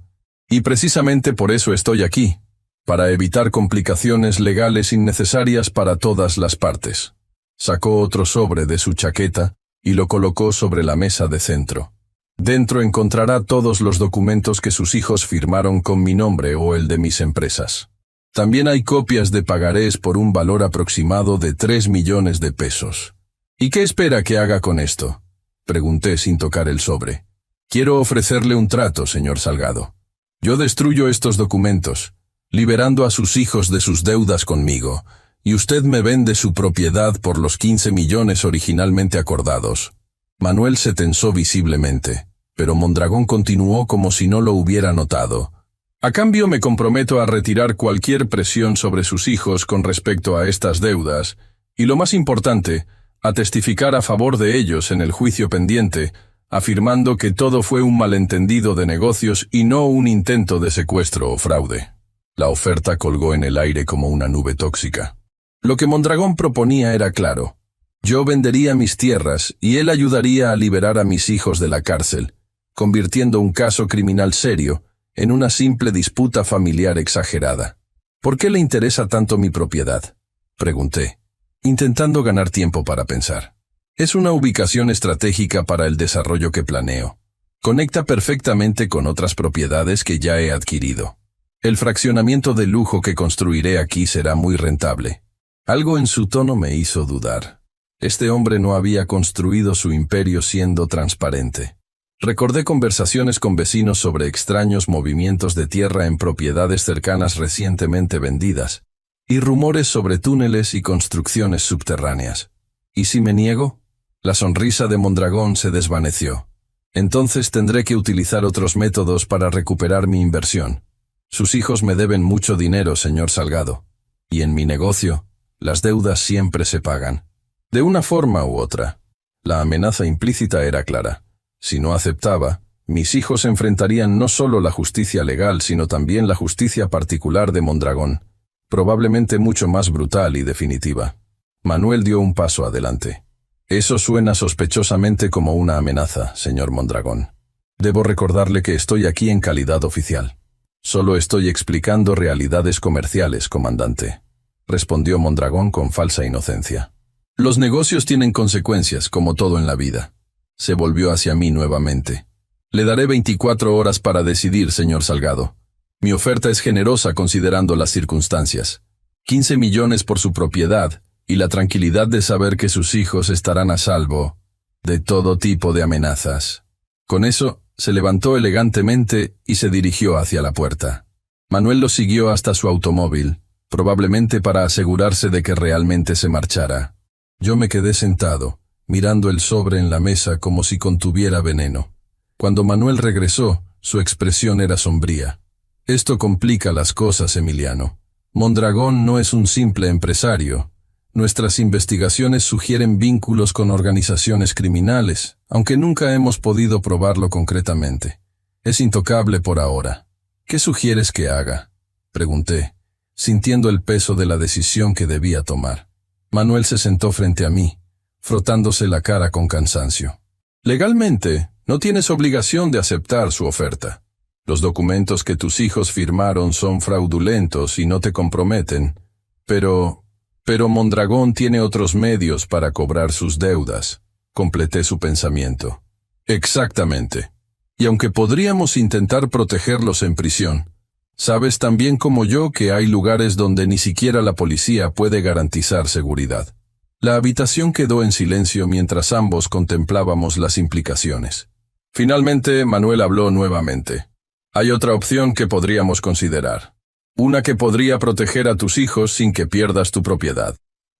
«Y precisamente por eso estoy aquí, para evitar complicaciones legales innecesarias para todas las partes». Sacó otro sobre de su chaqueta y lo colocó sobre la mesa de centro. «Dentro encontrará todos los documentos que sus hijos firmaron con mi nombre o el de mis empresas. También hay copias de pagarés por un valor aproximado de 3 millones de pesos. ¿Y qué espera que haga con esto?», pregunté sin tocar el sobre. «Quiero ofrecerle un trato, señor Salgado. Yo destruyo estos documentos, liberando a sus hijos de sus deudas conmigo, y usted me vende su propiedad por los 15 millones originalmente acordados». Manuel se tensó visiblemente, pero Mondragón continuó como si no lo hubiera notado. «A cambio me comprometo a retirar cualquier presión sobre sus hijos con respecto a estas deudas, y lo más importante, a testificar a favor de ellos en el juicio pendiente, afirmando que todo fue un malentendido de negocios y no un intento de secuestro o fraude». La oferta colgó en el aire como una nube tóxica. Lo que Mondragón proponía era claro. Yo vendería mis tierras y él ayudaría a liberar a mis hijos de la cárcel, convirtiendo un caso criminal serio en una simple disputa familiar exagerada. «¿Por qué le interesa tanto mi propiedad?», pregunté, intentando ganar tiempo para pensar. «Es una ubicación estratégica para el desarrollo que planeo. Conecta perfectamente con otras propiedades que ya he adquirido. El fraccionamiento de lujo que construiré aquí será muy rentable». Algo en su tono me hizo dudar. Este hombre no había construido su imperio siendo transparente. Recordé conversaciones con vecinos sobre extraños movimientos de tierra en propiedades cercanas recientemente vendidas, y rumores sobre túneles y construcciones subterráneas. ¿Y si me niego? La sonrisa de Mondragón se desvaneció. «Entonces tendré que utilizar otros métodos para recuperar mi inversión. Sus hijos me deben mucho dinero, señor Salgado. Y en mi negocio, las deudas siempre se pagan. De una forma u otra». La amenaza implícita era clara. Si no aceptaba, mis hijos enfrentarían no solo la justicia legal, sino también la justicia particular de Mondragón, probablemente mucho más brutal y definitiva. Manuel dio un paso adelante. «Eso suena sospechosamente como una amenaza, señor Mondragón. Debo recordarle que estoy aquí en calidad oficial». «Solo estoy explicando realidades comerciales, comandante», respondió Mondragón con falsa inocencia. «Los negocios tienen consecuencias, como todo en la vida». Se volvió hacia mí nuevamente. «Le daré 24 horas para decidir, señor Salgado. Mi oferta es generosa considerando las circunstancias. 15 millones por su propiedad y la tranquilidad de saber que sus hijos estarán a salvo de todo tipo de amenazas». Con eso, se levantó elegantemente y se dirigió hacia la puerta. Manuel lo siguió hasta su automóvil, probablemente para asegurarse de que realmente se marchara. Yo me quedé sentado, mirando el sobre en la mesa como si contuviera veneno. Cuando Manuel regresó, su expresión era sombría. «Esto complica las cosas, Emiliano. Mondragón no es un simple empresario. Nuestras investigaciones sugieren vínculos con organizaciones criminales, aunque nunca hemos podido probarlo concretamente. Es intocable por ahora. ¿Qué sugieres que haga?, pregunté, sintiendo el peso de la decisión que debía tomar. Manuel se sentó frente a mí, frotándose la cara con cansancio. Legalmente, no tienes obligación de aceptar su oferta. Los documentos que tus hijos firmaron son fraudulentos y no te comprometen, pero Mondragón tiene otros medios para cobrar sus deudas. Completé su pensamiento. Exactamente. Y aunque podríamos intentar protegerlos en prisión, sabes tan bien como yo que hay lugares donde ni siquiera la policía puede garantizar seguridad. La habitación quedó en silencio mientras ambos contemplábamos las implicaciones. Finalmente, Manuel habló nuevamente. Hay otra opción que podríamos considerar. Una que podría proteger a tus hijos sin que pierdas tu propiedad.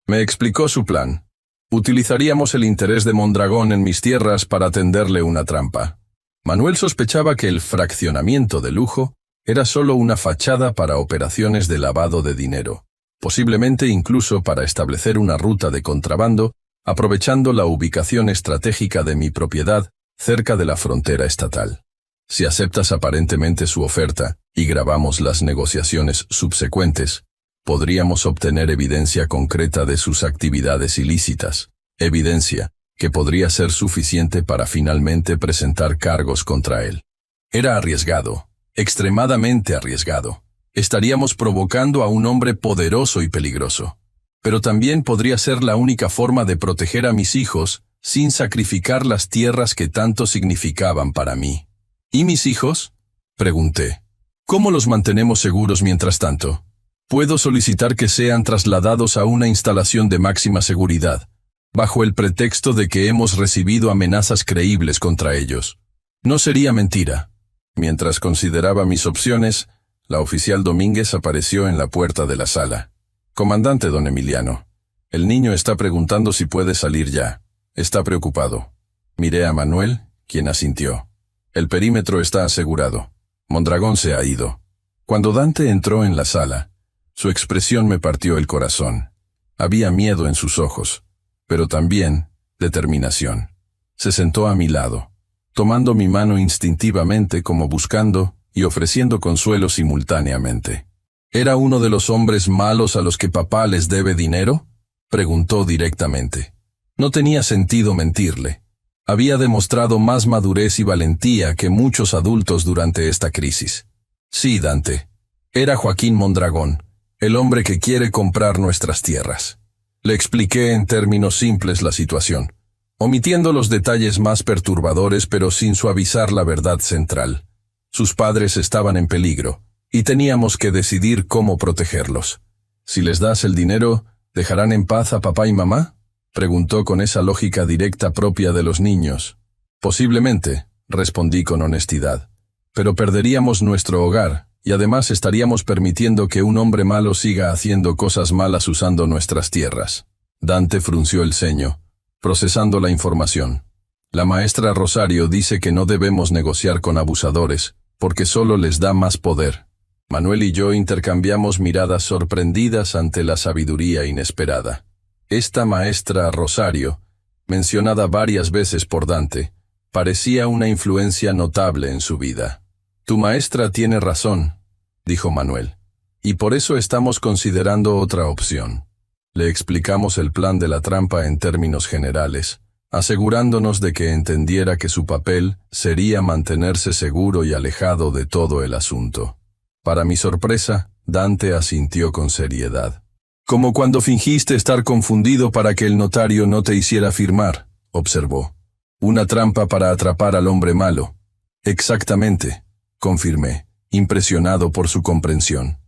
Me explicó su plan. Utilizaríamos el interés de Mondragón en mis tierras para tenderle una trampa. Manuel sospechaba que el fraccionamiento de lujo era solo una fachada para operaciones de lavado de dinero, posiblemente incluso para establecer una ruta de contrabando, aprovechando la ubicación estratégica de mi propiedad cerca de la frontera estatal. Si aceptas aparentemente su oferta y grabamos las negociaciones subsecuentes, podríamos obtener evidencia concreta de sus actividades ilícitas, evidencia que podría ser suficiente para finalmente presentar cargos contra él. Era arriesgado, extremadamente arriesgado. Estaríamos provocando a un hombre poderoso y peligroso. Pero también podría ser la única forma de proteger a mis hijos sin sacrificar las tierras que tanto significaban para mí. ¿Y mis hijos?, pregunté. ¿Cómo los mantenemos seguros mientras tanto? Puedo solicitar que sean trasladados a una instalación de máxima seguridad, bajo el pretexto de que hemos recibido amenazas creíbles contra ellos. No sería mentira. Mientras consideraba mis opciones, la oficial Domínguez apareció en la puerta de la sala. «Comandante don Emiliano, el niño está preguntando si puede salir ya. Está preocupado». Miré a Manuel, quien asintió. «El perímetro está asegurado. Mondragón se ha ido». Cuando Dante entró en la sala, su expresión me partió el corazón. Había miedo en sus ojos, pero también determinación. Se sentó a mi lado, tomando mi mano instintivamente como buscando y ofreciendo consuelo simultáneamente. ¿Era uno de los hombres malos a los que papá les debe dinero?, preguntó directamente. No tenía sentido mentirle. Había demostrado más madurez y valentía que muchos adultos durante esta crisis. Sí, Dante. Era Joaquín Mondragón, el hombre que quiere comprar nuestras tierras. Le expliqué en términos simples la situación, omitiendo los detalles más perturbadores pero sin suavizar la verdad central. Sus padres estaban en peligro, y teníamos que decidir cómo protegerlos. Si les das el dinero, ¿dejarán en paz a papá y mamá?, preguntó con esa lógica directa propia de los niños. Posiblemente, respondí con honestidad. Pero perderíamos nuestro hogar, y además estaríamos permitiendo que un hombre malo siga haciendo cosas malas usando nuestras tierras. Dante frunció el ceño, procesando la información. La maestra Rosario dice que no debemos negociar con abusadores, porque solo les da más poder. Manuel y yo intercambiamos miradas sorprendidas ante la sabiduría inesperada. Esta maestra Rosario, mencionada varias veces por Dante, parecía una influencia notable en su vida. «Tu maestra tiene razón», dijo Manuel, «y por eso estamos considerando otra opción». Le explicamos el plan de la trampa en términos generales, asegurándonos de que entendiera que su papel sería mantenerse seguro y alejado de todo el asunto. Para mi sorpresa, Dante asintió con seriedad. «Como cuando fingiste estar confundido para que el notario no te hiciera firmar», observó. «Una trampa para atrapar al hombre malo». «Exactamente», confirmé, impresionado por su comprensión.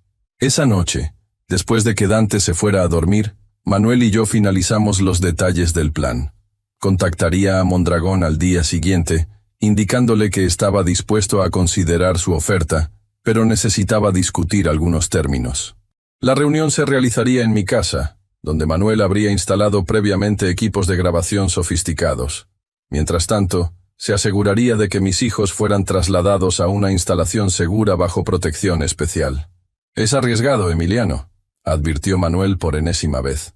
Esa noche, después de que Dante se fuera a dormir, Manuel y yo finalizamos los detalles del plan. Contactaría a Mondragón al día siguiente, indicándole que estaba dispuesto a considerar su oferta, pero necesitaba discutir algunos términos. La reunión se realizaría en mi casa, donde Manuel habría instalado previamente equipos de grabación sofisticados. Mientras tanto, se aseguraría de que mis hijos fueran trasladados a una instalación segura bajo protección especial. «Es arriesgado, Emiliano», advirtió Manuel por enésima vez.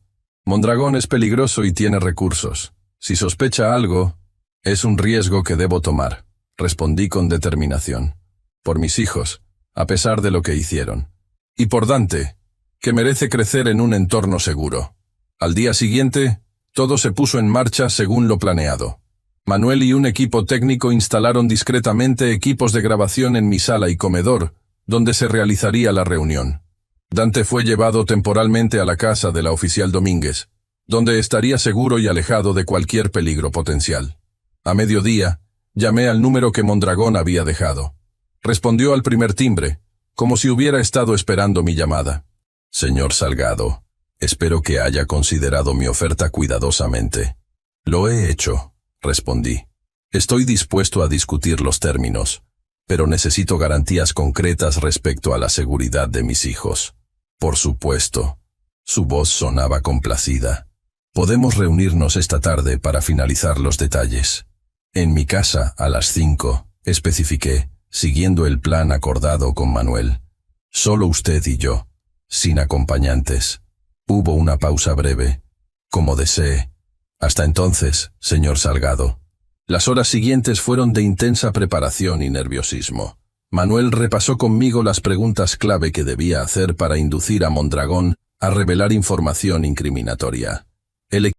Mondragón es peligroso y tiene recursos. Si sospecha algo, es un riesgo que debo tomar, respondí con determinación. Por mis hijos, a pesar de lo que hicieron. Y por Dante, que merece crecer en un entorno seguro. Al día siguiente, todo se puso en marcha según lo planeado. Manuel y un equipo técnico instalaron discretamente equipos de grabación en mi sala y comedor, donde se realizaría la reunión. Dante fue llevado temporalmente a la casa de la oficial Domínguez, donde estaría seguro y alejado de cualquier peligro potencial. A mediodía, llamé al número que Mondragón había dejado. Respondió al primer timbre, como si hubiera estado esperando mi llamada. Señor Salgado, espero que haya considerado mi oferta cuidadosamente. Lo he hecho, respondí. Estoy dispuesto a discutir los términos, pero necesito garantías concretas respecto a la seguridad de mis hijos. Por supuesto. Su voz sonaba complacida. Podemos reunirnos esta tarde para finalizar los detalles. En mi casa, a las 5, especifiqué, siguiendo el plan acordado con Manuel. Solo usted y yo, sin acompañantes. Hubo una pausa breve. Como desee. Hasta entonces, señor Salgado. Las horas siguientes fueron de intensa preparación y nerviosismo. Manuel repasó conmigo las preguntas clave que debía hacer para inducir a Mondragón a revelar información incriminatoria. El